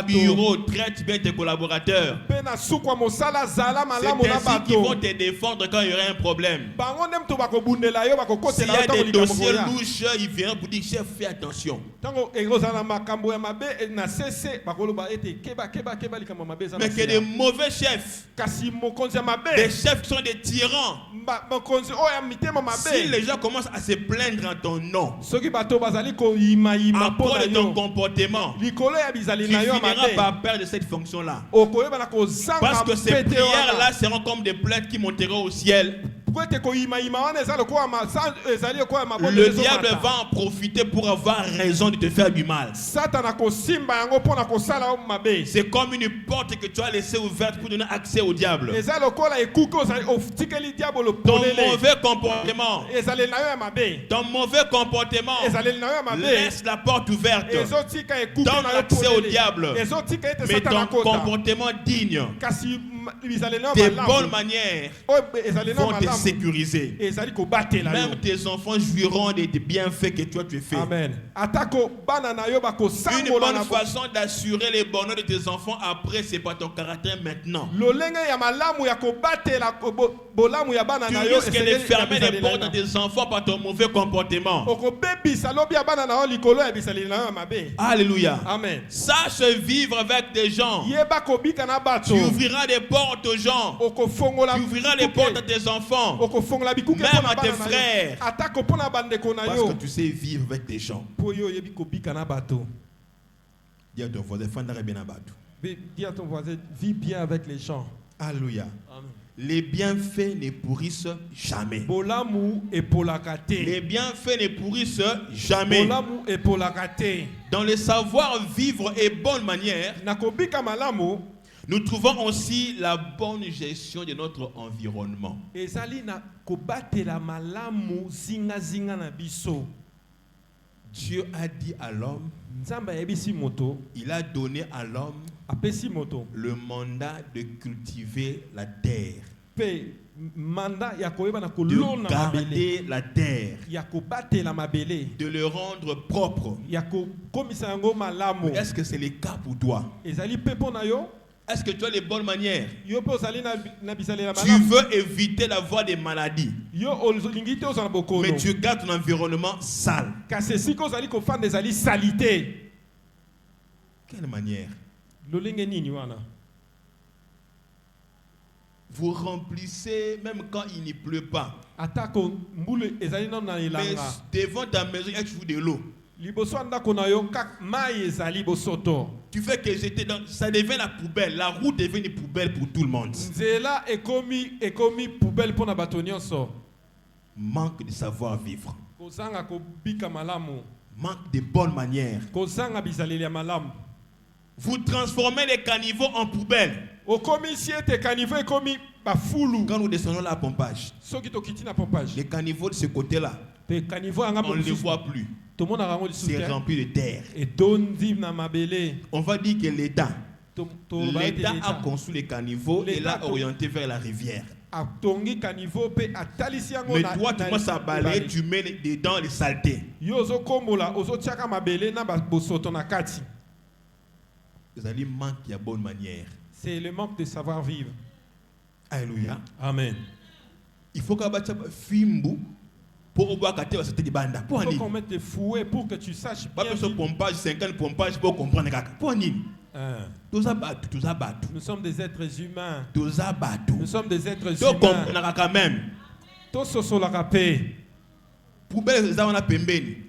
bureau, traite bien tes collaborateurs. C'est ainsi qu'ils vont te défendre quand il y aura un problème. S'il y a des dossiers louches, ils viennent pour dire chef, fais attention. Mais que des mauvais chefs, des chefs qui sont des tyrans, si les gens commencent à se plaindre en ton nom, à propos de ton comportement, tu finiras par perdre cette fonction-là. Parce que ces prières-là seront comme des plaintes qui monteront au ciel. Le diable va en profiter pour avoir raison de te faire du mal. C'est comme une porte que tu as laissée ouverte pour donner accès au diable. Ton mauvais comportement laisse la porte ouverte, donne accès au diable. Mais ton comportement digne, tes bonnes manières vont te sécuriser. Même tes enfants jouiront des bienfaits que toi tu fais. Amen. Une bonne façon d'assurer les bonheurs de tes enfants après, c'est pas ton caractère maintenant. Tu risques de fermer les portes de tes enfants par ton mauvais comportement. Alléluia. Amen. Sache vivre avec des gens. Tu ouvriras des portes aux gens. Tu ouvriras les portes à tes enfants, même à tes frères, parce que tu sais vivre avec des gens. Dis à ton voisin, dis à ton voisin, vis bien avec les gens. Alléluia. Les bienfaits ne pourrissent jamais. Les bienfaits ne pourrissent jamais. Dans le savoir-vivre et bonne manière, nous trouvons aussi la bonne gestion de notre environnement. Dieu a dit à l'homme, il a donné à l'homme le mandat de cultiver la terre, de garder la terre, de le rendre propre. Mais est-ce que c'est le cas pour toi? Est-ce que tu as les bonnes manières? Tu veux éviter d'avoir des maladies, mais tu gardes ton environnement sale. Quelle manière? Vous remplissez même quand il ne pleut pas. Mais devant ta maison, il y a toujours de l'eau. Tu fais que ça devient la poubelle. La route devient une poubelle pour tout le monde. Manque de savoir-vivre. Manque de bonnes manières. Vous transformez les caniveaux en poubelles. Quand nous descendons là à pompage, les caniveaux de ce côté-là, on ne les voit plus. C'est rempli de terre. On va dire que l'État a construit les caniveaux et l'a orienté vers la rivière. Mais toi, tu commences à balayer, tu mets dedans les saletés. Vous allez manquer à bonne manière. C'est le manque de savoir-vivre. Alléluia. Amen. Il faut qu'on mette fimbu pour qu'on mette des fouets pour que tu saches bien. Pas besoin de pompage, 50 pompage pour comprendre. Nous sommes des êtres humains. Nous sommes des êtres humains.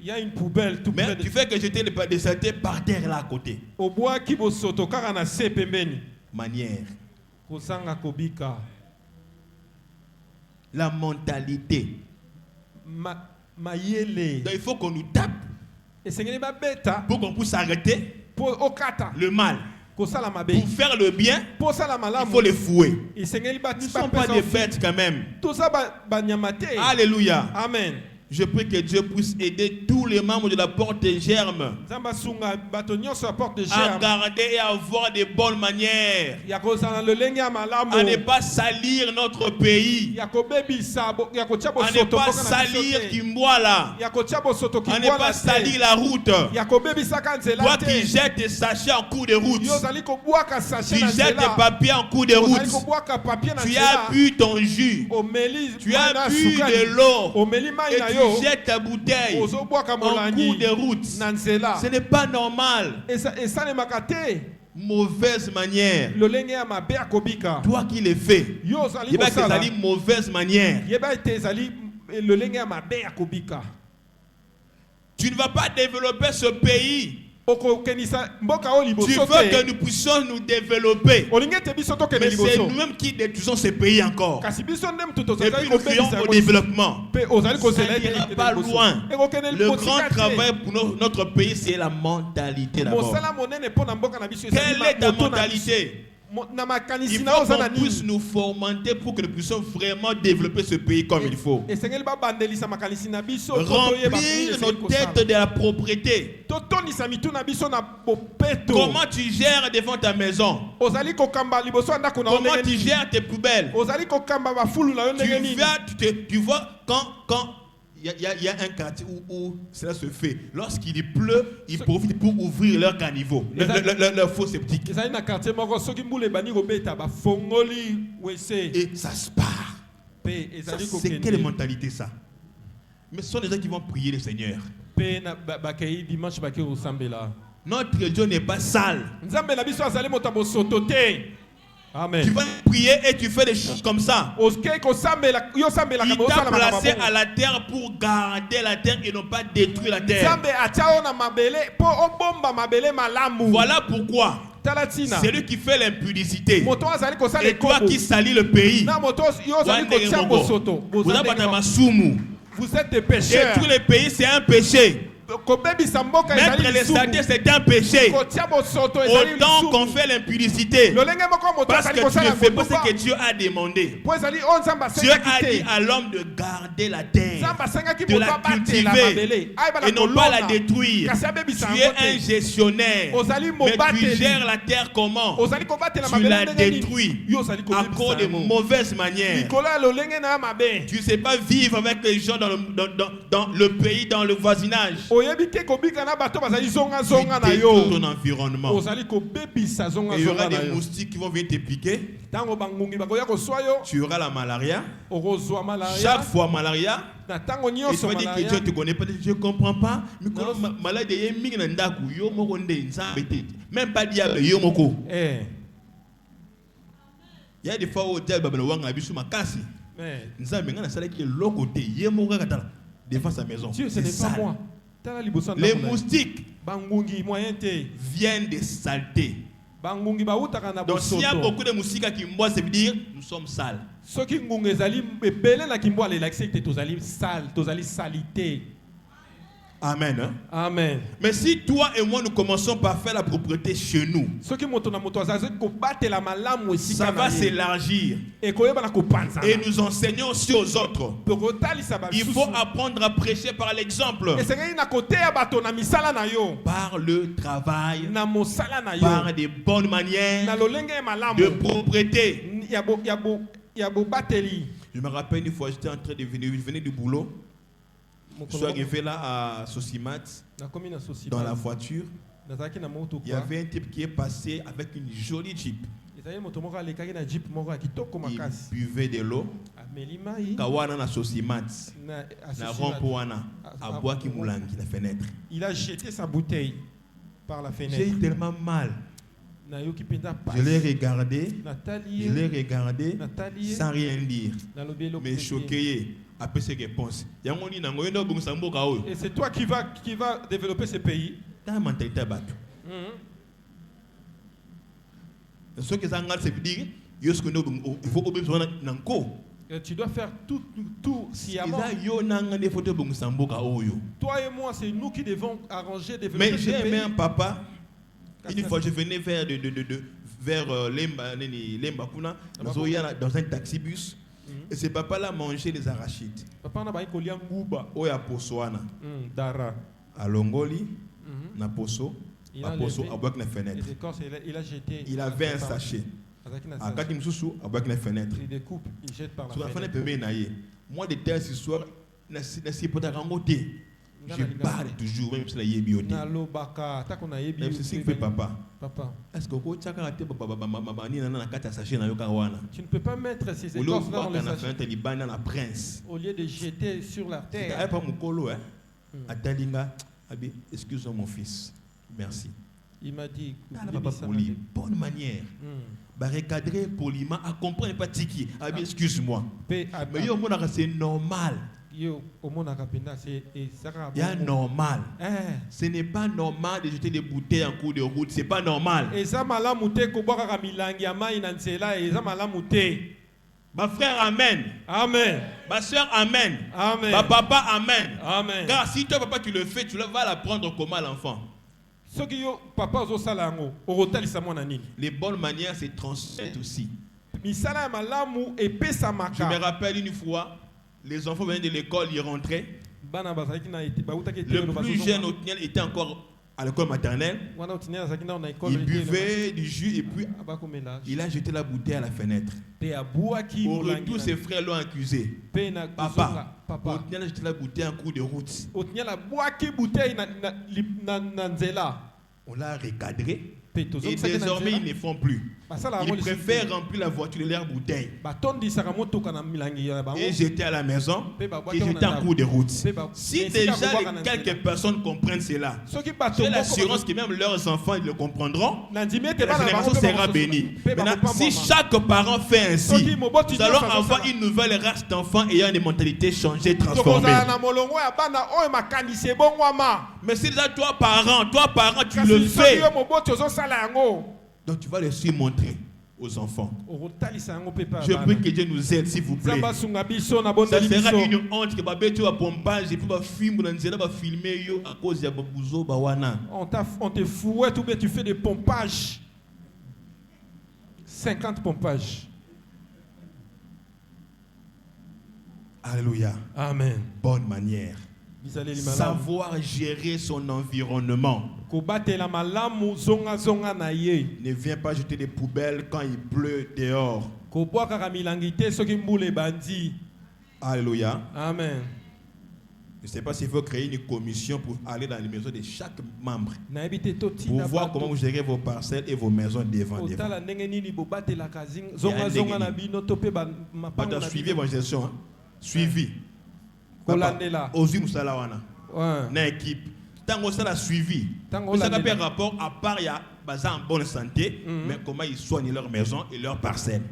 Il y a une poubelle tout près. Mais tu fais que jeter des saletés par terre là à côté. Manière. La mentalité. Donc il faut qu'on nous tape pour qu'on puisse arrêter le mal. Pour faire le bien, il faut les fouer. Ils ne sont pas des bêtes quand même. Alléluia. Amen. Je prie que Dieu puisse aider tous les membres de la porte des germes à garder et à avoir de bonnes manières, à ne pas salir notre pays, à ne pas salir Kimboala, à ne pas salir la route. Toi qui jettes des sachets en cours de route, tu jettes des papiers en cours de route, tu as bu ton jus, tu as bu de l'eau et tu jettes ta bouteille en cours de route. Ce n'est pas normal. Mauvaise manière. Toi qui le fais, il y a une mauvaise manière. Tu ne vas pas développer ce pays. Tu veux que nous puissions nous développer, mais c'est nous-mêmes qui détruisons ce pays encore. Et puis nous crions au développement. Ça n'ira pas loin. Le grand travail pour notre pays, c'est la mentalité d'abord. Quelle est ta mentalité? Il faut qu'on puisse nous fomenter pour que nous puissions vraiment développer ce pays comme il faut. Remplir nos têtes de la propriété. Comment tu gères devant ta maison? Comment tu gères tes poubelles? Tu vois quand il y a un quartier où cela se fait. Lorsqu'il pleut, ils profitent pour ouvrir leur caniveau, leur faux septique. Et ça se part. C'est quelle mentalité ça? Mais ce sont des gens qui vont prier le Seigneur. Notre Dieu n'est pas sale. Amen. Tu vas prier et tu fais des choses comme ça. Il t'a placé à la terre pour garder la terre et non pas détruire la terre. Voilà pourquoi c'est lui qui fait l'impudicité et toi qui salis le pays. Vous êtes des pécheurs. Détruire le pays, c'est un péché. Mettre les saletés, c'est un péché. Autant qu'on fait l'impudicité. Parce que tu ne fais pas ce que Dieu a demandé. Dieu a dit à l'homme de garder la terre, de la cultiver et non pas la détruire. Tu es un gestionnaire, mais tu gères la terre comment? Tu la détruis à cause de mauvaises manières. Tu ne sais pas vivre avec les gens dans le pays, dans le voisinage. Tu détruis ton environnement. Et il y aura des moustiques qui vont venir te piquer. Tu auras la malaria. Chaque fois malaria. Et tu vas dire que Dieu ne te connaît pas. Je ne comprends pas. Même pas diable. Il y a des fois où diable a vu ma casse. Devant sa maison. Dieu, ce n'est pas moi. Les moustiques viennent des saletés. Donc s'il y a beaucoup de moustiques qui boivent, ça veut dire nous sommes sales. Amen. Hein? Amen. Mais si toi et moi nous commençons par faire la propreté chez nous, ça va s'élargir. Et nous enseignons aussi aux autres. Il faut apprendre à prêcher par l'exemple. Par le travail, par des bonnes manières de propreté. Je me rappelle une fois, j'étais en train de venir du boulot. Je suis arrivé là à Sosimat, dans la voiture. Il y avait un type qui est passé avec une jolie Jeep. Il buvait de l'eau. Kawana na Sosimat, na rompoana, à bois qui moulangi la fenêtre. Il a jeté sa bouteille par la fenêtre. J'ai eu tellement mal. Je l'ai regardé, sans rien dire, mais choqué. Après ces réponses, et c'est toi qui va développer ce pays. Dans la mentalité bateau. Ce que ça dire, tu dois faire tout sciemment. Toi et moi, c'est nous qui devons arranger, développer ce pays. Mais j'ai aimé un papa. Une fois, je venais vers Lembakuna, dans un taxi-bus. Et ce papa-là mangeait les arachides. Oya Posoana. À Longoli, na Poso, à Poso, à boire la fenêtre. Il avait un sachet. À Katimsousou, à boire la fenêtre. Il découpe, il jette par la fenêtre. Moi, de telles histoires, je parle toujours, même si la yébioté. Même si c'est papa. Est-ce que tu ne peux pas mettre ces écorces dans le sachet au lieu de jeter sur la terre. Excuse-moi mon fils. Merci. Il m'a dit bonne manière. Recadrer poliment, à comprendre pas tiki. Excuse-moi. Mais c'est normal. Il y a normal. Ce n'est pas normal de jeter des bouteilles en cours de route. C'est pas normal. Ma frère, amen. Amen. Ma soeur, amen. Amen. Ma papa, amen. Amen. Car si toi, papa, tu le fais, tu vas l'apprendre comment l'enfant. Les bonnes manières se transmettent aussi. Je me rappelle une fois, les enfants venaient de l'école, ils rentraient. Le plus jeune était encore à l'école maternelle. Il buvait du jus et puis il a jeté la bouteille à la fenêtre. Pour tous ses frères l'ont accusé. Papa, il a jeté la bouteille en cours de route. On l'a recadré. Et désormais, ils ne font plus. Ils préfèrent remplir la voiture de leur bouteille et jeter à la maison et jeter en cours de route. Si déjà quelques personnes comprennent cela, j'ai l'assurance que même leurs enfants ils le comprendront. La génération sera bénie. Maintenant, si chaque parent fait ainsi, nous allons avoir une nouvelle race d'enfants ayant des mentalités changées, transformées. Mais si déjà toi parent, tu le fais, donc tu vas le montrer aux enfants. Je prie que Dieu nous aide, s'il vous plaît. Ça sera une honte que tu vas pompage et puis filmer à cause de Babouzo Bawana. On te fouette ou bien tu fais des pompages. 50 pompages. Alléluia. Amen. Bonne manière. Savoir gérer son environnement. Ne viens pas jeter des poubelles quand il pleut dehors. Alléluia. Amen. Je ne sais pas s'il faut créer une commission pour aller dans les maisons de chaque membre pour voir comment vous gérez vos parcelles et vos maisons devant. Vous avez suivi l'évangélisation. Suivi. Ozu Moussalawana. Une équipe. Tant que ça a suivi. Vous avez un rapport à part il y a en bonne santé, mais comment ils soignent leur maison et leurs parcelles.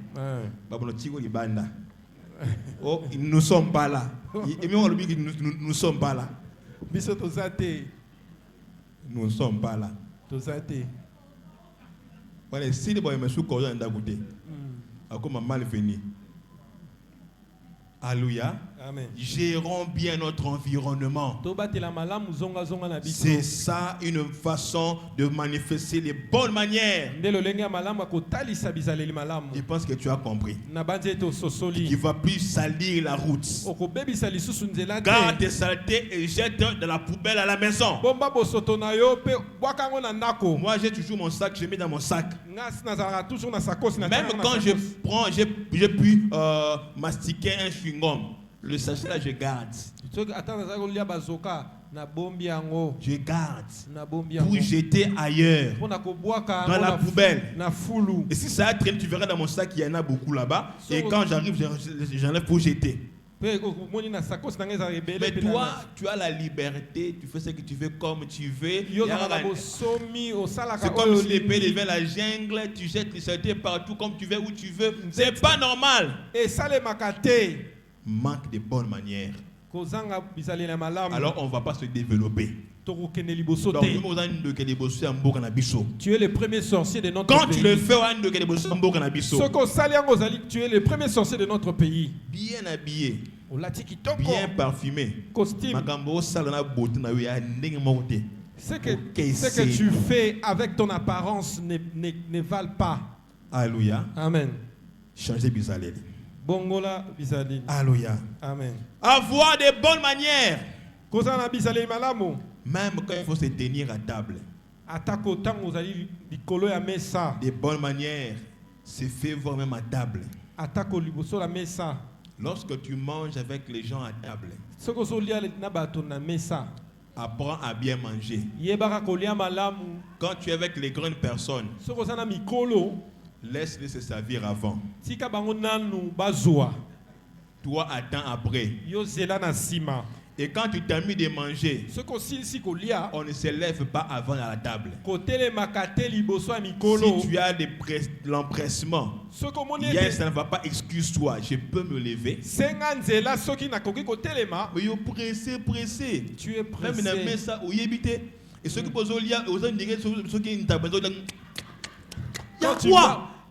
Oh, nous ne sommes pas là. Nous ne sommes pas là. Nous ne sommes pas là. Voilà, si les boys me sont causés d'un côté, comme mal venu. Alléluia. Amen. Gérons bien notre environnement. C'est ça une façon de manifester les bonnes manières. Je pense que tu as compris. Tu ne vas plus salir la route. Garde tes saletés et jette de la poubelle à la maison. Moi j'ai toujours mon sac, je mets dans mon sac. Même quand j'ai pu mastiquer un chewing-gum. Le sachet là, je garde. Je garde pour jeter ailleurs, dans la poubelle. Et si ça traîne, tu verras dans mon sac, il y en a beaucoup là-bas. Et quand j'arrive, j'enlève pour jeter. Mais toi, tu as la liberté, tu fais ce que tu veux comme tu veux. C'est comme si l'épée devait la jungle, tu jettes les saletés partout comme tu veux, où tu veux. C'est pas normal. Et ça, les macatés. Manque de bonnes manières. Alors on ne va pas se développer. Donc, tu es le premier sorcier de notre pays. Quand tu le fais, tu es le premier sorcier de notre pays. Bien habillé, bien parfumé. Costume. Ce que tu fais avec ton apparence ne valent pas. Alléluia. Amen. Changez Bizalel. Bongola Bizalel. Alléluia. Amen. Avoir de bonnes manières. Même quand il faut se tenir à table. Des bonnes manières se fait voir même à table. Lorsque tu manges avec les gens à table, apprends à bien manger. Quand tu es avec les grandes personnes, laisse-les se servir avant. Toi, attends après. Et quand tu termines de manger, on ne se lève pas avant à la table. Si tu as l'empressement, ça ne va pas, excuse-toi, je peux me lever. Mais pressé. Tu es pressé. Et ceux qui posent au lit,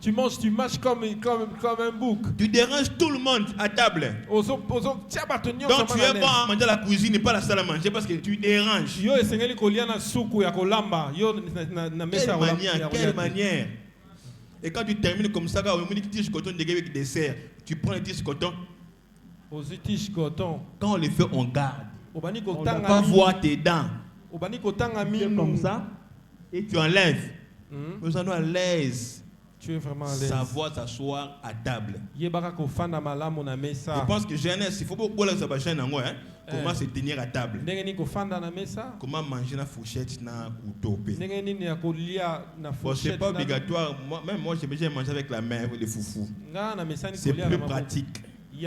tu manges comme un bouc. Tu déranges tout le monde à table. Donc tu es bon à manger à la cuisine et pas la salle à manger parce que tu déranges. Quelle manière. Et quand tu termines comme ça, tu prends les tiges coton. Quand on les fait, on garde. On ne va pas voir tes dents. Tu fais comme ça et tu enlèves. Nous sommes à l'aise. Tu es vraiment à l'aise. Savoir s'asseoir à table. Je pense que jeunesse, il faut beaucoup de comment se tenir à table. Comment manger la fourchette na couteau. C'est pas obligatoire. Même moi, j'aime manger avec la main, les foufous. C'est plus pratique. Les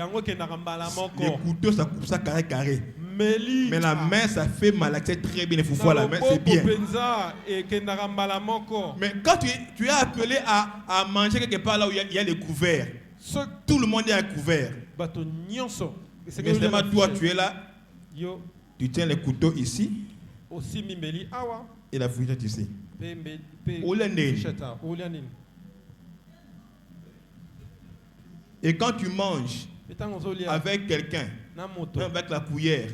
couteaux, ça coupe ça carré. Mais la main, ça fait mal. C'est très bien. Les foufous à la main, c'est bien. Mais quand tu es appelé à manger quelque part là où il y a les couverts, tout le monde est à couvert. Mais seulement toi, tu es là. Tu tiens les couteaux ici. Et la fourchette ici. Et quand tu manges avec quelqu'un, avec la cuillère,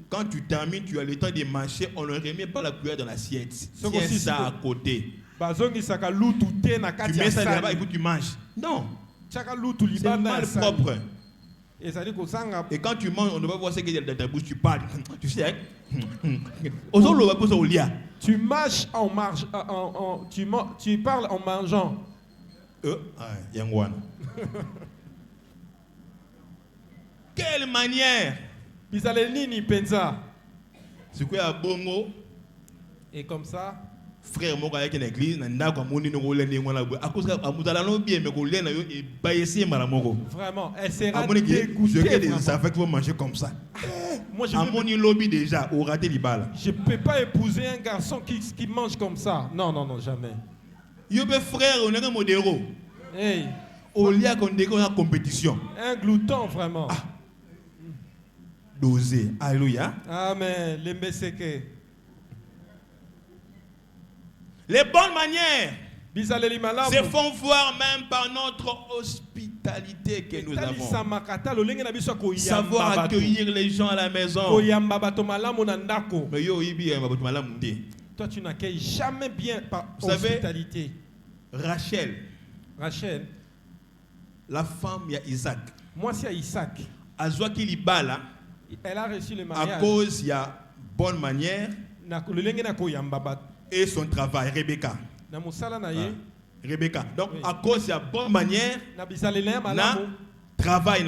quand tu termines, tu as le temps de manger, on ne remet pas la cuillère dans l'assiette. Tiens ça à côté. Tu mets ça là-bas et puis tu manges. Non. C'est mal propre. Et quand tu manges, on ne va pas voir ce qu'il y a dans ta bouche, tu parles. Tu sais, tu marches en marge, tu parles en mangeant. Quelle manière? C'est quoi bongo? Et comme ça, frère moi avec une église nanda kwa moni no lende ngwana à cause que amuzala no bien mais ko lena yo e bayesi mara moko. Vraiment, elle sera dégoûtée. Je que des affaires qui vont manger comme ça. Moi je moni lobby déjà au raté li balle. Je peux pas épouser un garçon qui mange comme ça. Non non non, jamais. Yo be frère on est un modéro. Hey, au lieu qu'on déco en compétition. Un glouton vraiment. Ah. Dosé. Alléluia. Amen. Les meseke. Les bonnes manières se font voir même par notre hospitalité que nous avons. Savoir accueillir les gens à la maison. Mais toi, tu n'accueilles jamais bien par hospitalité. Rachel, la femme de Isaac. Moi, c'est Isaac. Elle a reçu le mariage à cause il y a bonne manière. Et son travail, Rebecca. Rebecca. Donc, oui. À cause de la bonne manière, travail.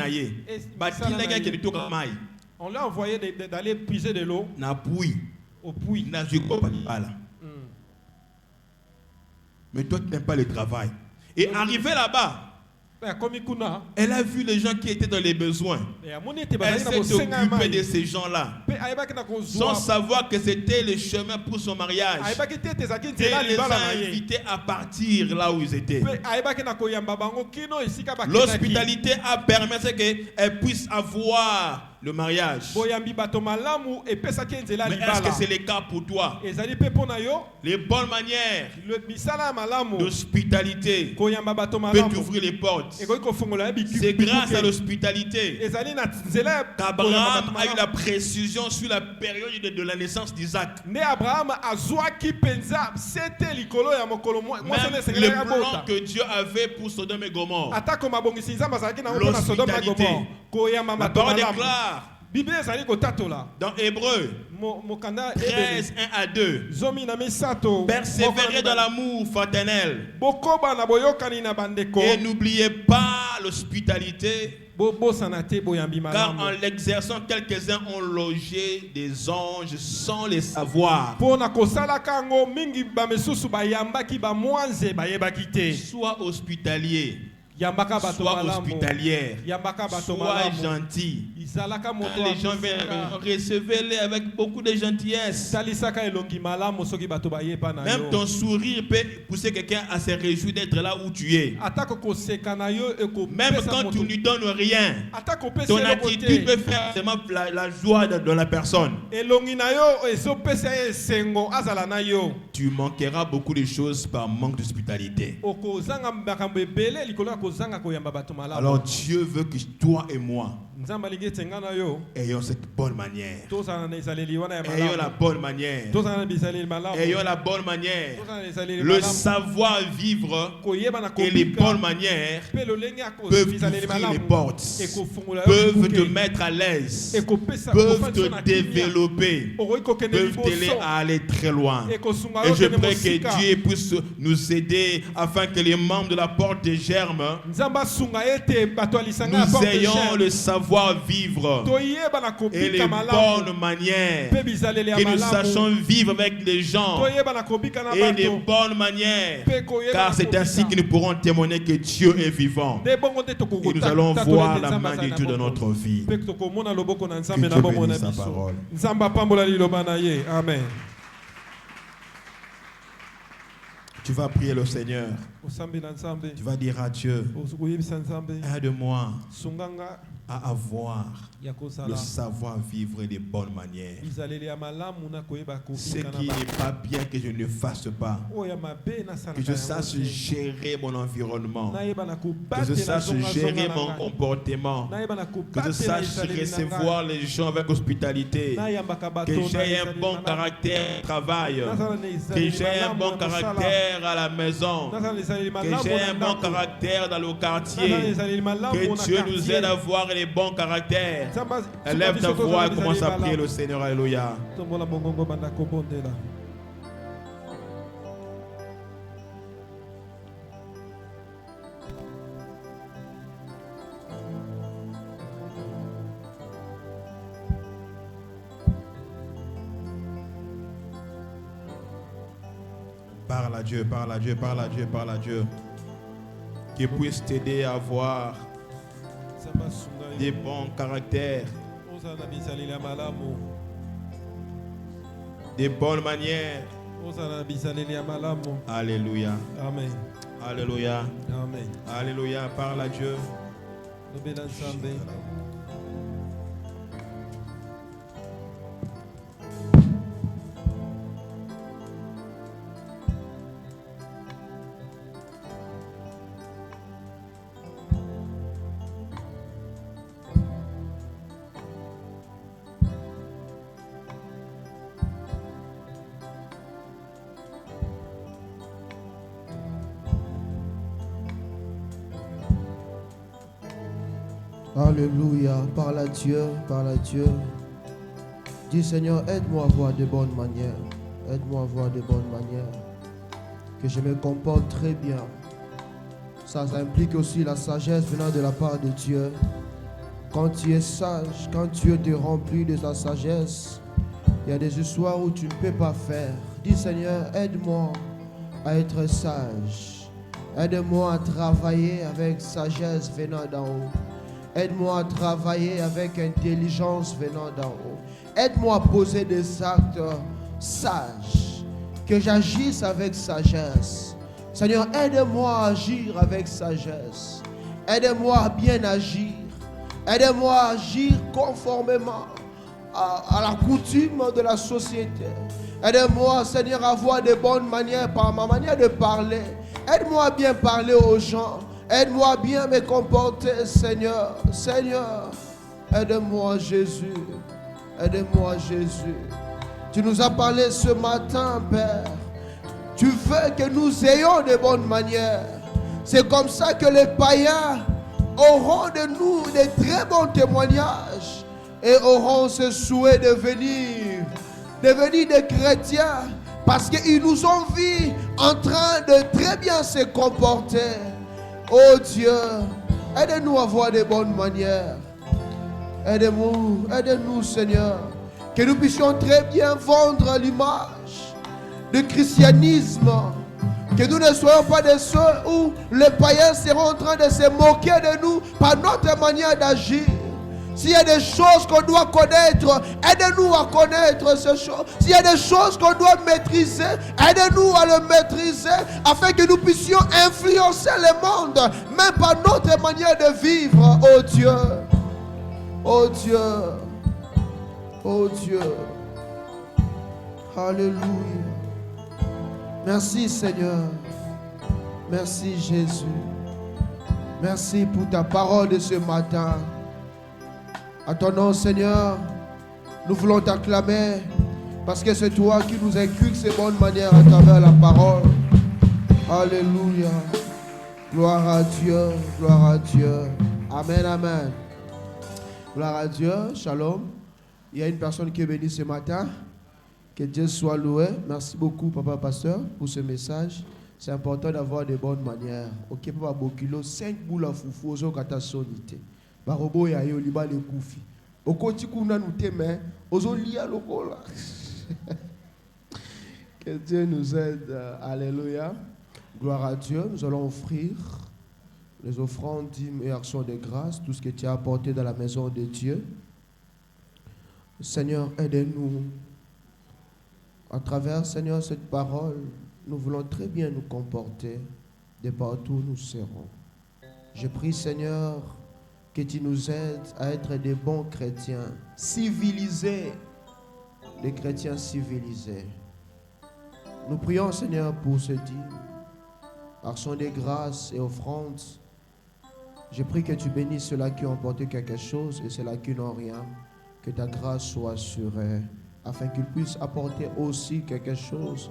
On l'a envoyé d'aller puiser de l'eau au puits. Mais toi, tu n'aimes pas le travail. Et arrivé là-bas, elle a vu les gens qui étaient dans les besoins. Elle s'est occupée de ces gens-là. Sans savoir que c'était le chemin pour son mariage. Et elle les a invités à partir là où ils étaient. L'hospitalité a permis qu'elle puisse avoir le mariage. Mais est-ce que c'est le cas pour toi? Les bonnes manières d'hospitalité peuvent t'ouvrir les portes. C'est grâce à l'hospitalité qu'Abraham a eu la précision sur la période de la naissance d'Isaac. Même le plan que Dieu avait pour Sodome et Gomorrhe. L'hospitalité. La parole déclare dans Hébreux 13, 1 à 2. Persévérez dans l'amour fraternel. Et n'oubliez pas l'hospitalité. Car en l'exerçant, quelques-uns ont logé des anges sans les savoir. Sois hospitalier. Sois hospitalière, sois gentil. Quand les gens viennent, recevez-les avec beaucoup de gentillesse. Même ton sourire peut pousser quelqu'un à se réjouir d'être là où tu es. Même quand tu ne lui donnes rien, ton attitude peut faire seulement la joie de la personne. Tu manqueras beaucoup de choses par manque d'hospitalité. Alors Dieu veut que toi et moi ayons cette bonne manière. Ayons la bonne manière. Ayons la bonne manière. Le savoir-vivre et les bonnes manières peuvent t'ouvrir les portes, peuvent te mettre à l'aise, peuvent te développer, peuvent t'aider à aller très loin. Et je prie que Dieu puisse nous aider afin que les membres de la porte des germes nous ayons le savoir-vivre et les bonnes manières, que nous sachions vivre avec les gens et les bonnes manières, car c'est ainsi que nous pourrons témoigner que Dieu est vivant et nous allons voir la main de Dieu dans notre vie. Que Dieu bénisse sa parole. Amen. Tu vas prier le Seigneur. Tu vas dire à Dieu, aide-moi à avoir le savoir-vivre et les bonnes manières. Ce qui n'est pas bien que je ne fasse pas. Que je sache gérer mon environnement. Que je sache gérer mon comportement. Que je sache recevoir les gens avec hospitalité. Que j'ai un bon caractère au travail. Que j'ai un bon caractère à la maison. Que j'ai un bon caractère dans le quartier. Que Dieu nous aide à voir les bons caractères. Lève ta voix et commence à prier le Seigneur. Alléluia. Parle à Dieu, parle à Dieu, parle à Dieu, parle à Dieu. Qui puisse t'aider à avoir des bons caractères, des bonnes manières. Alléluia. Amen. Alléluia. Amen. Alléluia. Parle à Dieu. Alléluia, parle à Dieu, parle à Dieu. Dis Seigneur, aide-moi à voir de bonnes manières. Aide-moi à voir de bonnes manières. Que je me comporte très bien. Ça implique aussi la sagesse venant de la part de Dieu. Quand tu es sage, quand Dieu te remplit de sa sagesse, il y a des histoires où tu ne peux pas faire. Dis Seigneur, aide-moi à être sage. Aide-moi à travailler avec sagesse venant d'en haut. Aide-moi à travailler avec intelligence venant d'en haut. Aide-moi à poser des actes sages. Que j'agisse avec sagesse. Seigneur, aide-moi à agir avec sagesse. Aide-moi à bien agir. Aide-moi à agir conformément à la coutume de la société. Aide-moi, Seigneur, à avoir de bonnes manières par ma manière de parler. Aide-moi à bien parler aux gens. Aide-moi à bien me comporter, Seigneur. Seigneur, aide-moi, Jésus. Aide-moi, Jésus. Tu nous as parlé ce matin, Père. Tu veux que nous ayons de bonnes manières. C'est comme ça que les païens auront de nous de très bons témoignages et auront ce souhait de devenir des chrétiens parce qu'ils nous ont vus en train de très bien se comporter. Oh Dieu, aide-nous à avoir de bonnes manières. Aide-nous, Seigneur, que nous puissions très bien vendre l'image du christianisme. Que nous ne soyons pas de ceux où les païens seront en train de se moquer de nous par notre manière d'agir. S'il y a des choses qu'on doit connaître, aide-nous à connaître ces choses. S'il y a des choses qu'on doit maîtriser, aide-nous à le maîtriser afin que nous puissions influencer le monde, même par notre manière de vivre. Oh Dieu, oh Dieu, oh Dieu. Alléluia. Merci Seigneur. Merci Jésus. Merci pour ta parole de ce matin. À ton nom, Seigneur, nous voulons t'acclamer parce que c'est toi qui nous inculques ces bonnes manières à travers la parole. Alléluia. Gloire à Dieu, gloire à Dieu. Amen, amen. Gloire à Dieu, shalom. Il y a une personne qui est bénie ce matin. Que Dieu soit loué. Merci beaucoup, Papa Pasteur, pour ce message. C'est important d'avoir de bonnes manières. Ok, Papa Bokilo, 5 boules à foufou, aux kata sonité. Barobo ya yo liba le koufi. Okoti kuna nous teme, ozo lia lokola. Que Dieu nous aide. Alléluia. Gloire à Dieu. Nous allons offrir les offrandes, dîmes et actions de grâce, tout ce que tu as apporté dans la maison de Dieu. Seigneur, aide-nous. À travers, Seigneur, cette parole, nous voulons très bien nous comporter de partout où nous serons. Je prie, Seigneur, que tu nous aides à être des bons chrétiens, civilisés, des chrétiens civilisés. Nous prions, Seigneur, pour ce dîme, action des grâces et offrandes. Je prie que tu bénisses ceux-là qui ont apporté quelque chose et ceux-là qui n'ont rien. Que ta grâce soit sur eux, afin qu'ils puissent apporter aussi quelque chose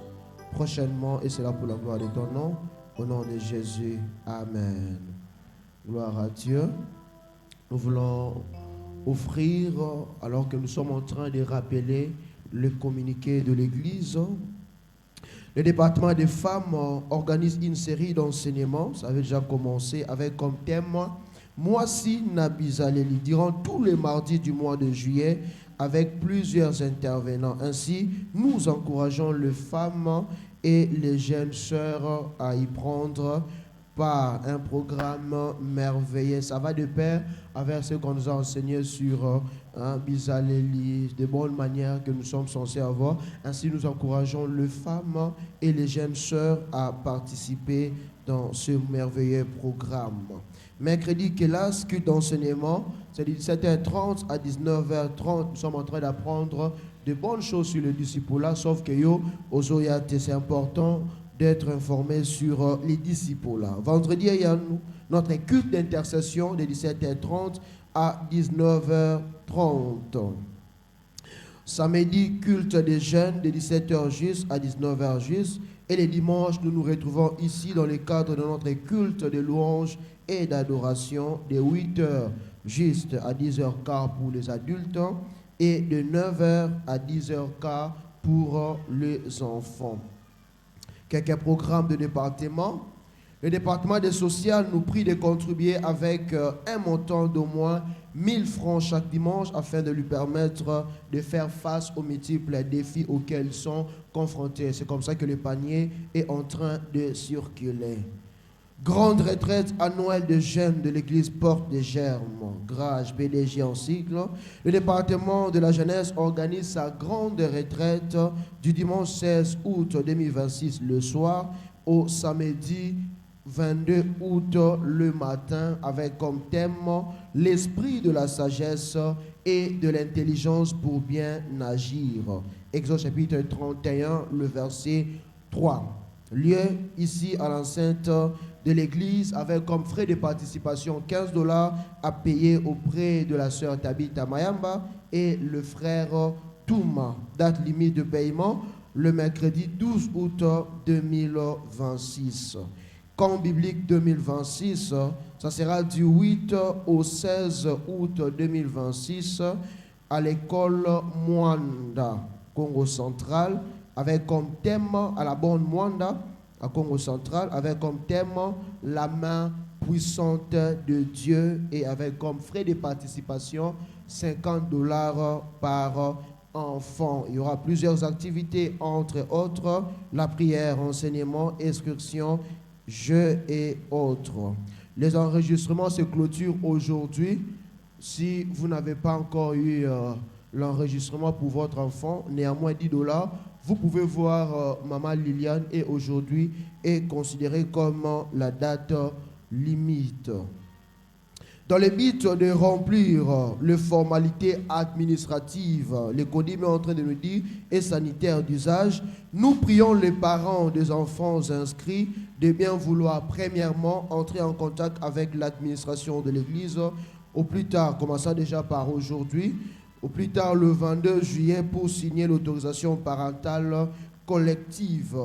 prochainement, et cela pour la gloire de ton nom. Au nom de Jésus, Amen. Gloire à Dieu. Nous voulons offrir, alors que nous sommes en train de rappeler le communiqué de l'Église, le département des femmes organise une série d'enseignements. Ça avait déjà commencé avec comme thème Moisi Nabizaleli, durant tous les mardis du mois de juillet, avec plusieurs intervenants. Ainsi, nous encourageons les femmes et les jeunes sœurs à y prendre part. Un programme merveilleux. Ça va de pair avec ce qu'on nous a enseigné sur Bizaleli, de bonnes manières que nous sommes censés avoir. Ainsi, nous encourageons les femmes et les jeunes sœurs à participer dans ce merveilleux programme. Mercredi, classe, culte d'enseignement, c'est de 17h30 à 19h30. Nous sommes en train d'apprendre de bonnes choses sur le discipulat, sauf que c'est important d'être informé sur les discipulats. Vendredi, il y a notre culte d'intercession de 17h30 à 19h30. Samedi, culte des jeunes de 17h juste à 19h juste. Et les dimanches, nous nous retrouvons ici dans le cadre de notre culte de louange et d'adoration de 8h juste à 10h15 pour les adultes et de 9h à 10h15 pour les enfants. Quelques programmes de département. Le département des sociales nous prie de contribuer avec un montant d'au moins 1000 francs chaque dimanche afin de lui permettre de faire face aux multiples défis auxquels ils sont confrontés. C'est comme ça que le panier est en train de circuler. Grande retraite annuelle de jeunes de l'église Porte des Germes, Grage, BDG en cycle. Le département de la jeunesse organise sa grande retraite du dimanche 16 août 2026 le soir au samedi 22 août le matin, avec comme thème l'esprit de la sagesse et de l'intelligence pour bien agir. Exode chapitre 31, le verset 3. Lieu ici à l'enceinte de l'église avec comme frais de participation $15 à payer auprès de la sœur Tabitha Mayamba et le frère Touma. Date limite de paiement le mercredi 12 août 2026. Camp biblique 2026, ça sera du 8 au 16 août 2026 à l'école Mwanda, Congo central, avec comme thème à la bonne Mwanda, à Congo central, avec comme thème la main puissante de Dieu et avec comme frais de participation $50 par enfant. Il y aura plusieurs activités, entre autres la prière, enseignement, instruction, jeux et autres. Les enregistrements se clôturent aujourd'hui. Si vous n'avez pas encore eu l'enregistrement pour votre enfant, néanmoins $10, vous pouvez voir Maman Liliane et aujourd'hui est considéré comme la date limite. Dans le but de remplir les formalités administratives, le CODIM est en train de nous dire, et sanitaire d'usage, nous prions les parents des enfants inscrits de bien vouloir premièrement entrer en contact avec l'administration de l'Église au plus tard, commençant déjà par aujourd'hui, au plus tard le 22 juillet pour signer l'autorisation parentale collective.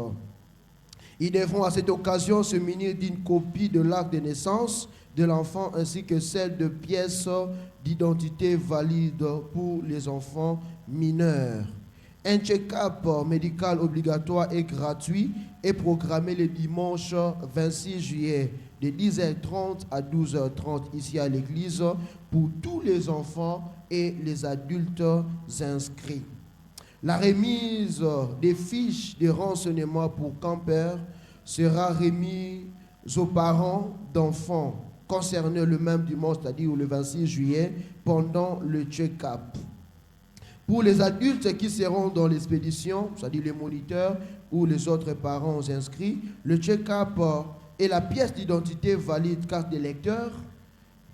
Ils devront à cette occasion se munir d'une copie de l'acte de naissance de l'enfant ainsi que celle de pièces d'identité valides pour les enfants mineurs. Un check-up médical obligatoire et gratuit est programmé le dimanche 26 juillet de 10h30 à 12h30 ici à l'église pour tous les enfants et les adultes inscrits. La remise des fiches de renseignement pour campeurs sera remise aux parents d'enfants concernés le même dimanche, c'est-à-dire le 26 juillet, pendant le check-up. Pour les adultes qui seront dans l'expédition, c'est-à-dire les moniteurs ou les autres parents inscrits, le check-up et la pièce d'identité valide, carte d'électeur,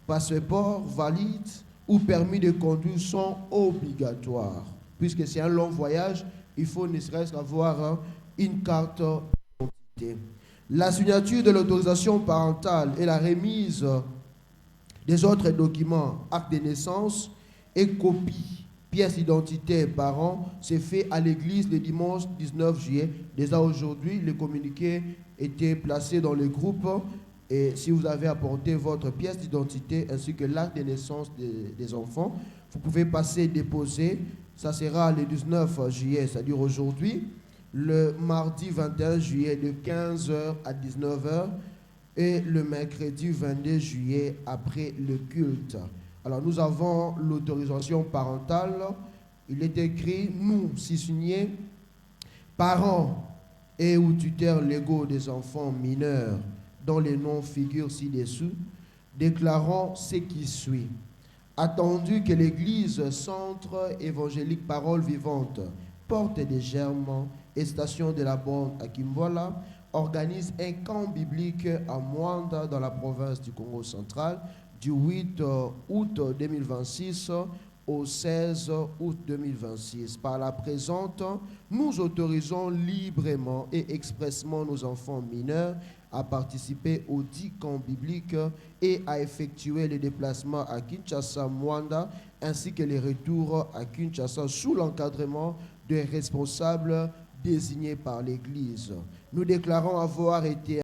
passeport valide ou permis de conduire sont obligatoires. Puisque c'est un long voyage, il faut ne serait-ce qu'avoir une carte d'identité. La signature de l'autorisation parentale et la remise des autres documents, actes de naissance et copies, pièces d'identité par an, c'est fait à l'église le dimanche 19 juillet. Déjà aujourd'hui, le communiqué était placé dans le groupe. Et si vous avez apporté votre pièce d'identité ainsi que l'acte de naissance des enfants, vous pouvez passer déposer. Ça sera le 19 juillet, c'est-à-dire aujourd'hui, le mardi 21 juillet de 15h à 19h et le mercredi 22 juillet après le culte. Alors nous avons l'autorisation parentale. Il est écrit, nous, signés, parents et ou tuteurs légaux des enfants mineurs, dont les noms figurent ci-dessous, déclarant ce qui suit. Attendu que l'Église, centre évangélique Parole Vivante, porte des germes et station de la bande à Kimbola, organise un camp biblique à Mwanda dans la province du Congo central du 8 août 2026 au 16 août 2026. Par la présente, nous autorisons librement et expressément nos enfants mineurs à participer au 10 camps bibliques et à effectuer les déplacements à Kinshasa, Mwanda, ainsi que les retours à Kinshasa sous l'encadrement des responsables désignés par l'Église. Nous déclarons avoir été